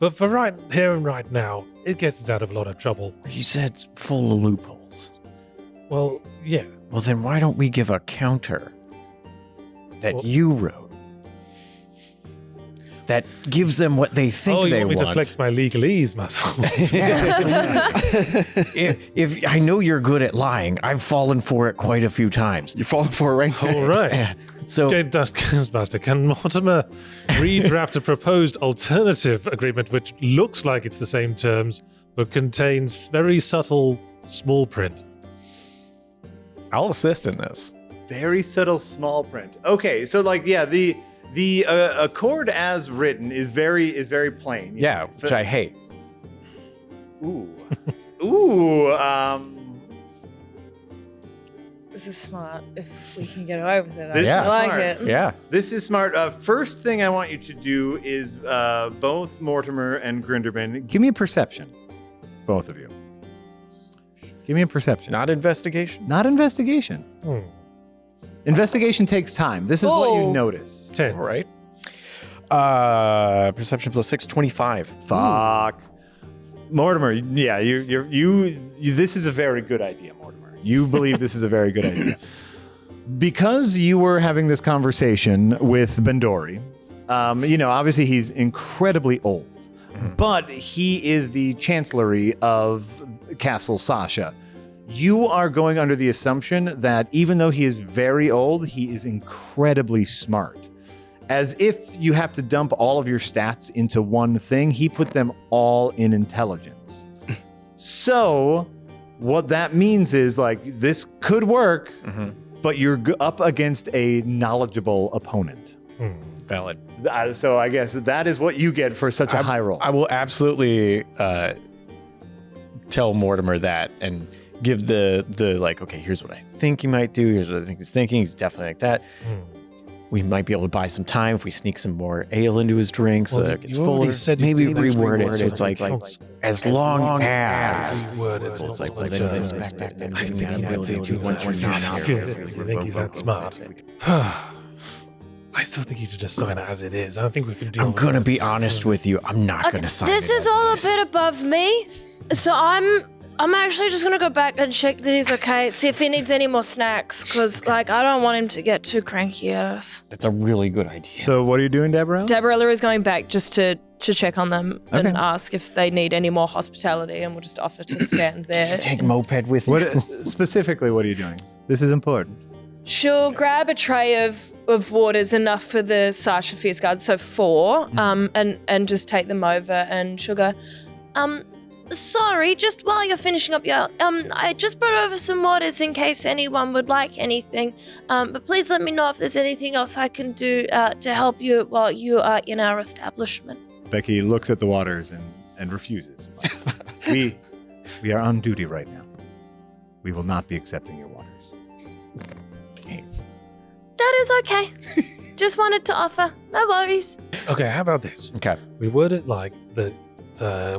D: But for right here and right now, it gets us out of a lot of trouble.
B: You said it's full of loopholes.
D: Well, yeah.
B: Well, then why don't we give a counter that
D: Well-
B: you wrote that gives them what they think
D: Oh, you
B: they
D: want me to flex my legalese muscle?
B: if I know you're good at lying, I've fallen for it quite a few times.
E: You're falling for it right now.
D: All right.
B: So
D: Okay, Master, can Mortimer redraft a proposed alternative agreement which looks like it's the same terms, but contains very subtle small print?
G: I'll assist in this.
H: Very subtle small print. Okay, so like the accord as written is very plain.
G: Yeah, which I hate.
H: Ooh. Ooh.
C: This is smart if we can get away with it.
H: This
C: I
H: is
C: like
H: smart.
C: it.
G: Yeah.
H: This is smart. First thing I want you to do is both Mortimer and Grinderbin, give me a perception. Both of you. Give me a perception.
B: Not investigation.
H: Not investigation. Investigation takes time. This is what you
C: Oh.
H: notice.
D: 10.
B: All right. Perception plus 6, 25.
F: Fuck. Mortimer, yeah, you this is a very good idea, Mortimer. You believe this is a very good idea.
H: Because you were having this conversation with Bendori, obviously he's incredibly old, but he is the chancellery of Castle Sasha. You are going under the assumption that even though he is very old, he is incredibly smart. As if you have to dump all of your stats into one thing, he put them all in intelligence. So, what that means is this could work, but you're up against a knowledgeable opponent.
B: Valid.
F: So I guess that is what you get for such a high roll.
B: I will absolutely tell Mortimer that and give the okay, here's what I think he might do. Here's what I think he's thinking. He's definitely like that. We might be able to buy some time if we sneak some more ale into his drink so that it gets
D: you already
B: fuller.
D: said you
B: Maybe
D: did
B: reword it so
D: reword
B: it's
D: it.
B: like
D: Counts.
B: as long as.
D: Reword it.
B: It's
D: Not
B: like
D: so much,
B: then
D: uh,
B: expect that and
D: I
B: giving
D: think
B: that
D: he
B: ability
D: might
B: to
D: say
B: once
D: too
B: you're
D: much.
B: not
D: Good. I think he's that smart. I still think you should just sign it as it is. I don't think we can deal
B: I'm
D: with
B: gonna
D: it.
B: be honest with you. I'm not gonna sign
C: This
B: it
C: is
B: as
C: all
B: it
C: a
B: is.
C: bit above me, so I'm actually just gonna go back and check that he's okay. See if he needs any more snacks, because I don't want him to get too cranky at us.
B: That's a really good idea.
H: So, what are you doing, Deborah?
C: Deborah is going back just to check on them and
H: Okay.
C: ask if they need any more hospitality, and we'll just offer to stand there.
B: Take moped with you.
H: What specifically? What are you doing? This is important.
C: She'll grab a tray of waters, enough for the Sasha Fierce Guard, so 4, and just take them over, and she'll go, sorry, just while you're finishing up your, I just brought over some waters in case anyone would like anything, but please let me know if there's anything else I can do to help you while you are in our establishment.
F: Becky looks at the waters and refuses. we are on duty right now. We will not be accepting your waters.
C: That is okay. Just wanted to offer. No worries.
D: Okay, how about this?
B: Okay.
D: We word it like that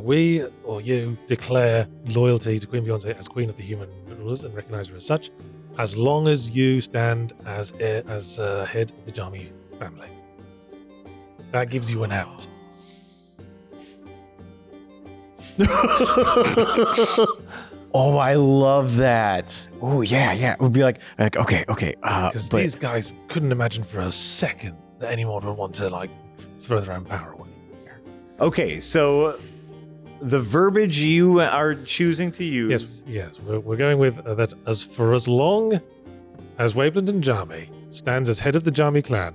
D: we or you declare loyalty to Queen Beyonce as Queen of the Human Rulers and recognize her as such, as long as you stand as head of the Jami family. That gives you an out.
B: Oh, I love that. Oh, yeah. It would be like okay.
D: Because
B: But
D: these guys couldn't imagine for a second that anyone would want to throw their own power away.
F: Okay, so the verbiage you are choosing to use.
D: Yes. We're going with that as long as Waveland and Jami stands as head of the Jami clan,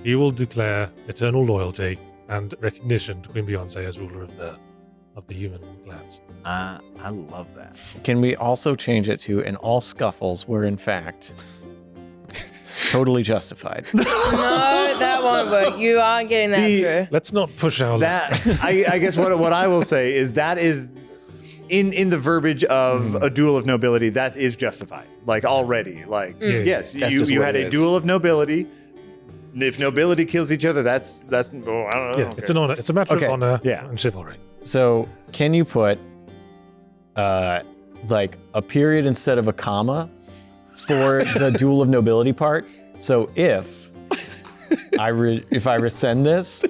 D: he will declare eternal loyalty and recognition to Queen Beyonce as ruler of the human clans.
F: I love that.
B: can we also change it to and all scuffles were in fact totally justified?
C: No, that won't work. You aren't getting that through.
D: Let's not push our luck.
F: That I guess what I will say is that is in the verbiage of a duel of nobility, that is justified. Already. Yes,
E: That's
F: you
E: just what
F: had
E: it
F: a
E: is.
F: duel of nobility. If nobility kills each other, that's I don't know.
D: Yeah,
F: Okay.
D: it's an honor. It's a matter
B: Okay.
D: of honor
F: Yeah.
D: and chivalry.
B: So can you put a period instead of a comma for the duel of nobility part? So if I rescind this,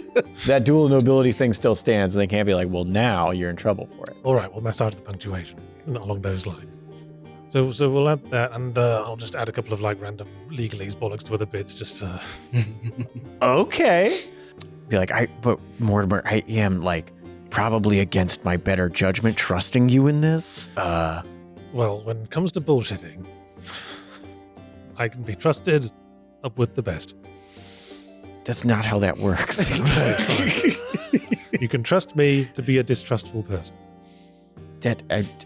B: that duel of nobility thing still stands, and they can't be like, well, now you're in trouble for it.
D: All right, we'll massage the punctuation along those lines. So we'll add that, and I'll just add a couple of random legalese bollocks to other bits, just to...
F: Okay.
B: Be like, but Mortimer, I am probably against my better judgment trusting you in this.
D: Well, when it comes to bullshitting, I can be trusted up with the best.
B: That's not how that works.
D: You can trust me to be a distrustful person.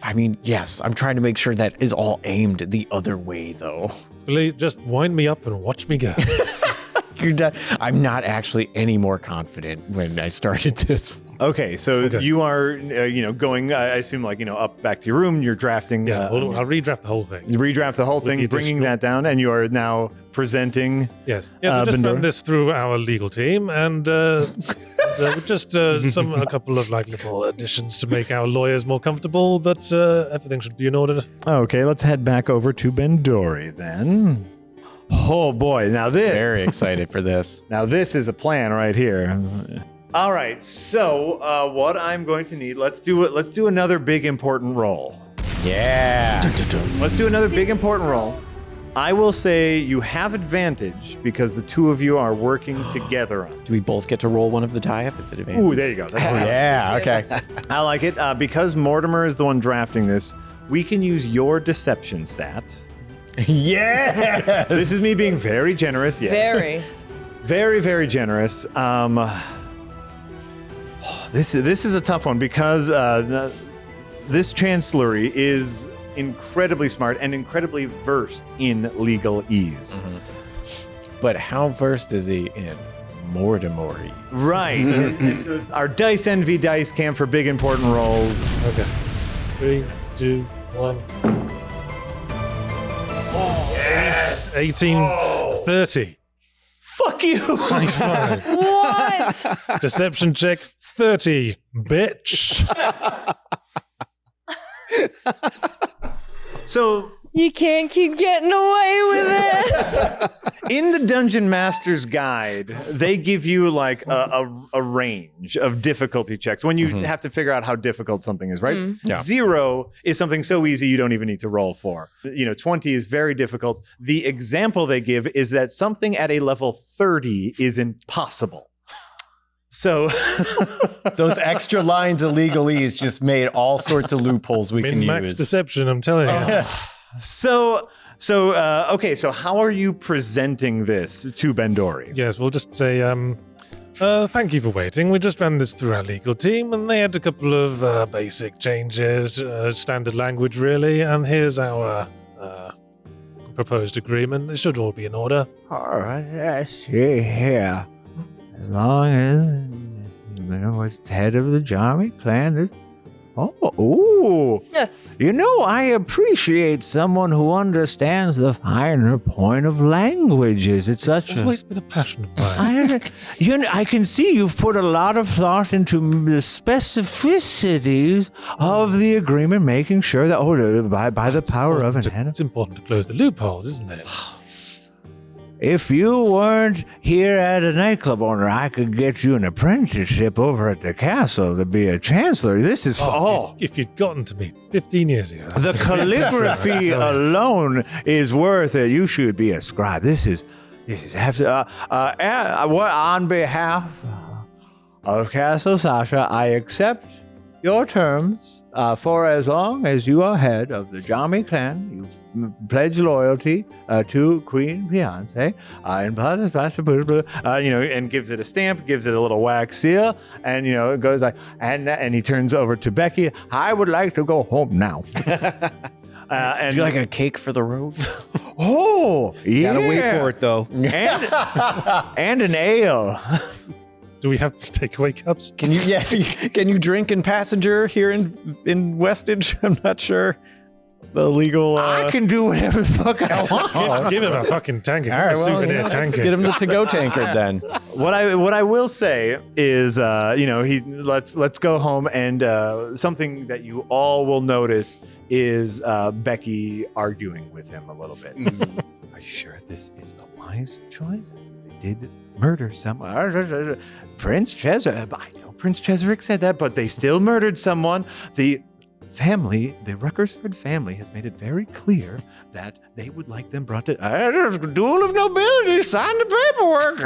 B: I mean, yes, I'm trying to make sure that is all aimed the other way, though.
D: Please just wind me up and watch me go.
B: I'm not actually any more confident when I started this.
F: Okay, so you are, going. I assume, up back to your room. You're drafting.
D: Yeah, I'll redraft the whole thing.
F: You redraft the whole
D: With
F: thing,
D: the
F: bringing
D: additional-
F: that down, and you are now presenting.
D: Yes, we just
F: Bendor?
D: run this through our legal team, and with just a couple of like little additions to make our lawyers more comfortable, but everything should be in order.
F: Okay, let's head back over to Bendori then. Oh boy, now this.
B: Very excited for this.
F: Now this is a plan right here. All right, so what I'm going to need, let's do another big important roll.
B: Yeah.
F: Let's do another big important roll. I will say you have advantage because the two of you are working together on it.
B: Do we both get to roll one of the die if it's an advantage?
F: Ooh, there you go. That's
B: Yeah, okay.
F: I like it. Because Mortimer is the one drafting this, we can use your deception stat.
B: Yeah.
F: This is me being very generous. Yes.
C: Very.
F: Very, very generous. This is a tough one because this chancellery is incredibly smart and incredibly versed in legalese.
B: But how versed is he in Mortimer?
F: Right. And so our dice envy dice cam for big important rolls.
D: Okay. 3, 2, 1. Yes. 18, 30.
F: Fuck you.
D: 25.
C: What?
D: Deception check 30, bitch.
F: So
C: You can't keep getting away with it.
F: in the Dungeon Master's Guide, they give you like a range of difficulty checks when you have to figure out how difficult something is, right?
B: Yeah.
F: 0 is something so easy you don't even need to roll for. 20 is very difficult. The example they give is that something at a level 30 is impossible. So
B: Those extra lines of legalese just made all sorts of loopholes we can
D: Min-max
B: use.
D: deception, I'm telling you.
F: So how are you presenting this to Bendori?
D: Yes, we'll just say, thank you for waiting. We just ran this through our legal team, and they had a couple of basic changes, standard language, really. And here's our proposed agreement. It should all be in order.
H: All right, I see here. As long as it's head of the Jami clan. I appreciate someone who understands the finer point of languages. It's such
D: always been a passion of mine.
H: I can see you've put a lot of thought into the specificities of the agreement, making sure that by the power of an
D: It's important to close the loopholes, isn't it?
H: If you weren't here at a nightclub owner, I could get you an apprenticeship over at the castle to be a chancellor. This is
D: If you'd gotten to me 15 years ago.
H: the calligraphy alone is worth it. You should be a scribe. This is absolutely. On behalf of Castle Sasha, I accept your terms for as long as you are head of the Jami clan. You've pledged loyalty to Queen Beyonce, and gives it a stamp, gives it a little wax seal, and it goes like, and he turns over to Becky. I would like to go home now. And
B: Do you like a cake for the road?
H: oh, yeah.
E: Gotta wait for it though.
H: and an ale.
D: Do we have takeaway cups?
B: Can you drink in passenger here in Westage? I'm not sure. The legal.
H: I can do whatever the fuck I want.
D: Give him a fucking tankard.
B: All right,
D: A souvenir
B: let's
D: tankard.
B: get him the to-go tankard then.
F: What I will say is, let's go home, and something that you all will notice is Becky arguing with him a little bit. Are you sure this is a wise choice? They did murder someone. Prince Cheserick. I know Prince Cheserick said that, but they still murdered someone. The Ruckersford family has made it very clear that they would like them brought to duel of nobility. Sign the paperwork.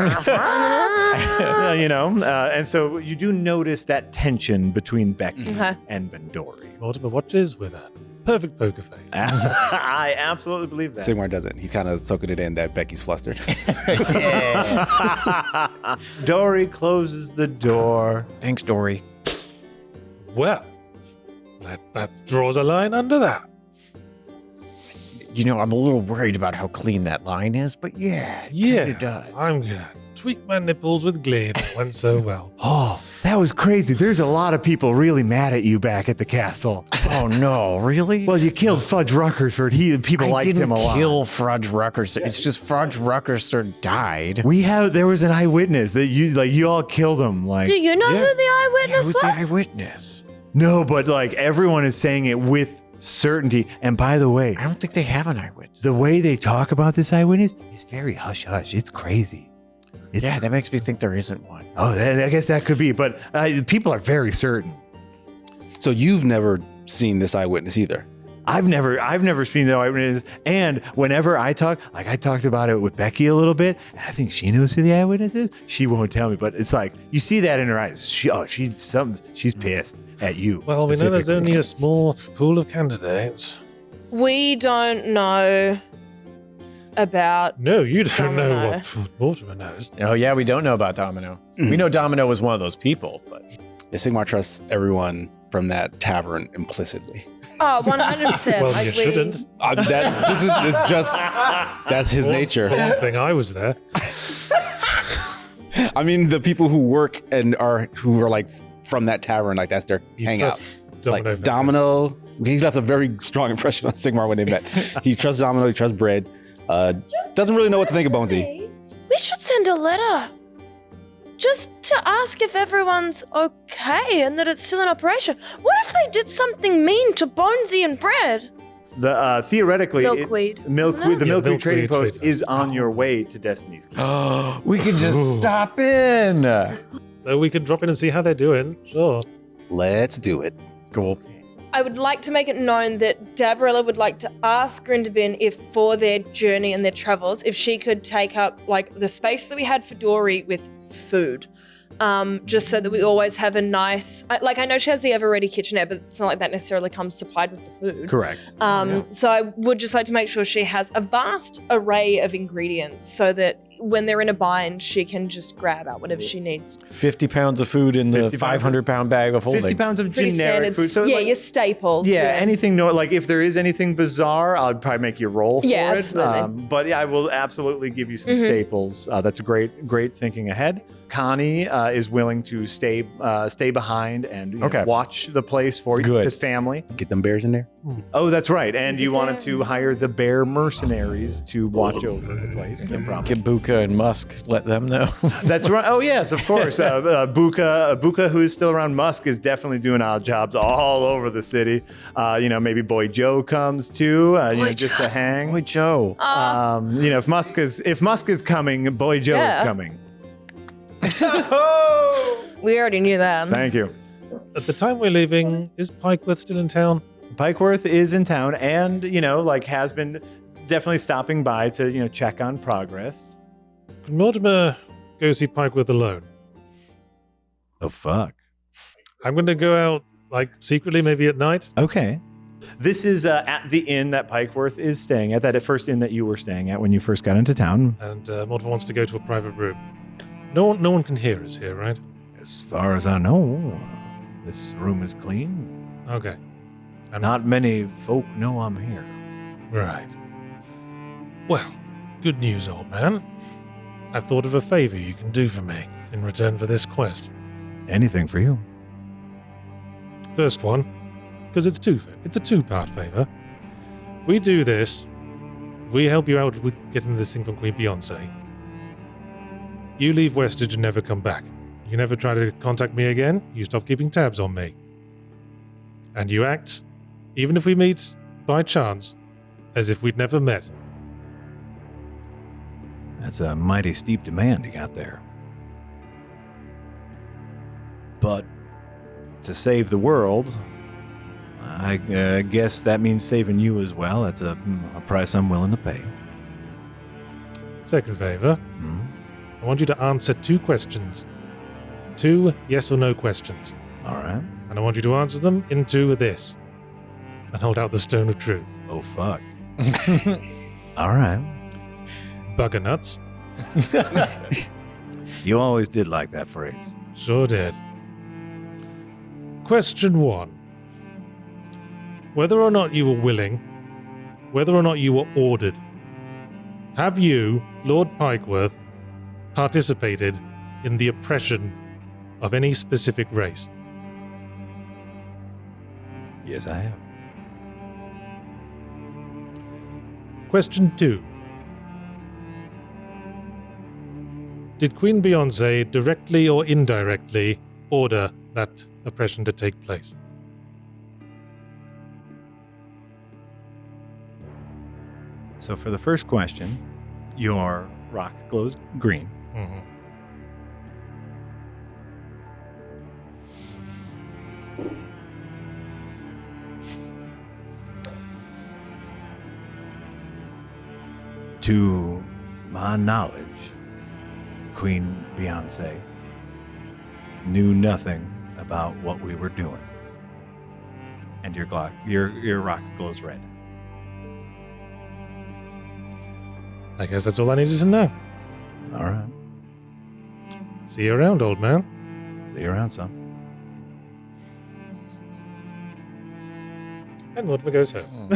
F: And so you do notice that tension between Becky and Bendori.
D: Mortimer watches with a perfect poker face.
F: I absolutely believe that.
E: Sigmar doesn't. He's kind of soaking it in that Becky's flustered.
F: Dory closes the door.
B: Thanks, Dory.
D: Well, that draws a line under that.
B: I'm a little worried about how clean that line is, but yeah, it does.
D: I'm gonna tweak my nipples with glee. That went so well.
F: Oh, that was crazy. There's a lot of people really mad at you back at the castle.
B: Oh no, really?
F: Well, you killed Fudge Ruckersford. People
B: I
F: liked
B: didn't
F: him a lot.
B: kill Fudge Ruckersford. It's just Fudge Ruckersford died.
F: There was an eyewitness that you all killed him. Like,
C: Do you know who the eyewitness
B: Who's
C: was?
B: the eyewitness?
F: no, but like everyone is saying it with certainty. And by the way,
B: I don't think they have an eyewitness.
F: the way they talk about this eyewitness is very hush hush. It's crazy.
B: Yeah, that makes me think there isn't one.
F: Oh, I guess that could be. But people are very certain.
E: So you've never seen this eyewitness either.
F: I've never seen the eyewitness. And whenever I talked about it with Becky a little bit, and I think she knows who the eyewitness is. She won't tell me, but it's like you see that in her eyes. She's pissed at you.
D: Well, we know there's
F: specifically.
D: only a small pool of candidates.
C: We don't know about.
D: No, you don't
C: Domino.
D: know what Mortimer knows.
B: Oh yeah, we don't know about Domino. We know Domino was one of those people, but
E: Yeah, Sigmar trusts everyone from that tavern implicitly.
C: Oh, 100%.
D: Well,
C: like
D: you
C: we-
D: shouldn't.
E: That's his nature.
D: For one thing, I was there.
E: I mean, the people who work and who are like from that tavern, like that's their
D: You
E: hangout.
D: trust Domino
E: Like Domino, he left a very strong impression on Sigmar when they met. He trusts Domino, he trusts Bread. Doesn't really know what to think of Bonesy.
C: We should send a letter. Just to ask if everyone's okay and that it's still in operation. What if they did something mean to Bonesy and Bread?
F: The theoretically,
C: Milkweed,
F: the
C: isn't it?
F: Milkweed
D: Milkweed
F: Trading Post
D: Trading
F: is on your way to Destiny's Key.
B: we can just stop in.
D: So we can drop in and see how they're doing. Sure.
E: Let's do it.
B: Cool.
C: I would like to make it known that Dabrella would like to ask Grinderbin if for their journey and their travels, if she could take up like the space that we had for Dory with food. Just so that we always have a nice, I know she has the ever-ready kitchenette, but it's not like that necessarily comes supplied with the food.
F: Correct.
C: So I would just like to make sure she has a vast array of ingredients so that when they're in a bind, she can just grab out whatever she needs.
B: 50 pounds of food in the
F: 50 pounds
B: 500-pound bag of holding.
F: 50 pounds of
C: Pretty
F: generic
C: standard.
F: food. So
C: yeah,
F: like,
C: your staples.
F: anything. No, like if there is anything bizarre, I'll probably make you roll for
C: Yeah,
F: it.
C: absolutely.
F: But yeah, I will absolutely give you some staples. That's a great thinking ahead. Connie is willing to stay behind and you know, watch the place for you,
B: Good.
F: his family.
E: Get them bears in there.
F: Oh, that's right. And
C: He's a
F: you wanted
C: bear.
F: to hire the bear mercenaries to watch over the place. No problem.
B: Get Buka and Musk, let them know.
F: That's right. Oh, yes, of course. Buka, who is still around. Musk is definitely doing odd jobs all over the city. Maybe Boy Joe comes too, just to hang.
B: Boy, Joe.
F: If Musk is coming, Boy Joe is
C: Yeah.
F: coming.
C: We already knew that.
F: Thank you.
D: At the time we're leaving, is Pikeworth still in town?
F: Pikeworth is in town and, has been definitely stopping by to, check on progress.
D: Could Mortimer go see Pikeworth alone?
F: Oh, fuck.
D: I'm going to go out, secretly, maybe at night.
F: Okay. This is at the inn that Pikeworth is staying at, that first inn that you were staying at when you first got into town.
D: And Mortimer wants to go to a private room. No one can hear us here, right?
F: As far as I know, this room is clean.
D: Okay.
F: Not many folk know I'm here.
D: Right. Well, good news, old man. I've thought of a favor you can do for me in return for this quest.
F: Anything for you.
D: First one, because it's a two-part favor. We do this, we help you out with getting this thing from Queen Beyonce. You leave Westage and never come back. You never try to contact me again, you stop keeping tabs on me. And you act, even if we meet by chance, as if we'd never met.
F: That's a mighty steep demand you got there. But to save the world, I guess that means saving you as well. That's a price I'm willing to pay.
D: Second favor, I want you to answer 2 questions. 2 yes or no questions.
F: All right.
D: And I want you to answer them into this. And hold out the stone of truth.
F: Oh, fuck. All right.
D: Bugger nuts.
F: You always did like that phrase.
D: Sure did. Question 1. Whether or not you were willing, whether or not you were ordered, have you, Lord Pikeworth, participated in the oppression of any specific race?
F: Yes, I have.
D: Question 2. Did Queen Beyonce directly or indirectly order that oppression to take place?
F: So for the first question, your rock glows green.
D: Mm-hmm.
F: To my knowledge, Queen Beyonce knew nothing about what we were doing. And your rock glows red.
D: I guess that's all I needed to know.
F: All right.
D: See you around, old man.
F: See you around, son.
D: And Mortimer goes home.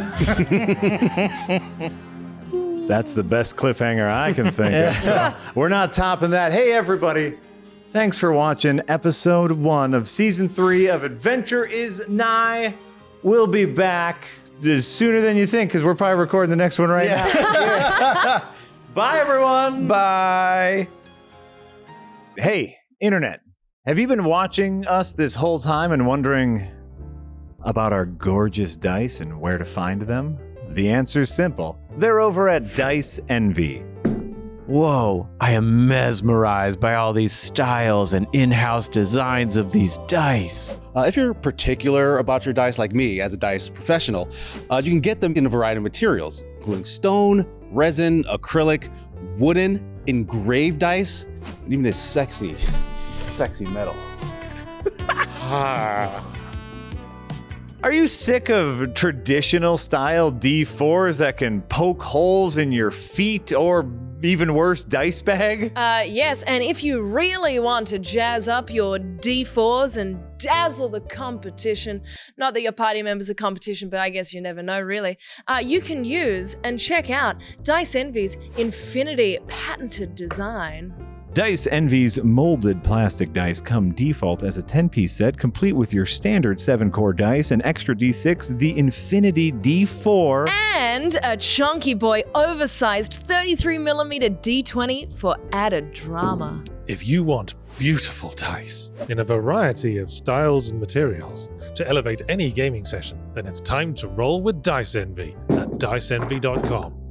F: That's the best cliffhanger I can think of. So we're not topping that. Hey, everybody. Thanks for watching episode 1 of season 3 of Adventure is Nigh. We'll be back sooner than you think because we're probably recording the next one right now. Bye, everyone.
B: Bye.
F: Hey, Internet. Have you been watching us this whole time and wondering about our gorgeous dice and where to find them? The answer's simple. They're over at Dice Envy.
B: Whoa, I am mesmerized by all these styles and in-house designs of these dice.
E: If you're particular about your dice, like me, as a dice professional, you can get them in a variety of materials, including stone, resin, acrylic, wooden, engraved dice, and even this sexy metal.
F: Are you sick of traditional style D4s that can poke holes in your feet or even worse, dice bag?
C: Yes, and if you really want to jazz up your D4s and dazzle the competition, not that your party members are competition, but I guess you never know really, you can use and check out Dice Envy's Infinity patented design.
F: Dice Envy's molded plastic dice come default as a 10-piece set, complete with your standard 7-core dice, an extra D6, the Infinity D4,
C: and a chunky boy oversized 33mm D20 for added drama.
D: If you want beautiful dice in a variety of styles and materials to elevate any gaming session, then it's time to roll with Dice Envy at diceenvy.com.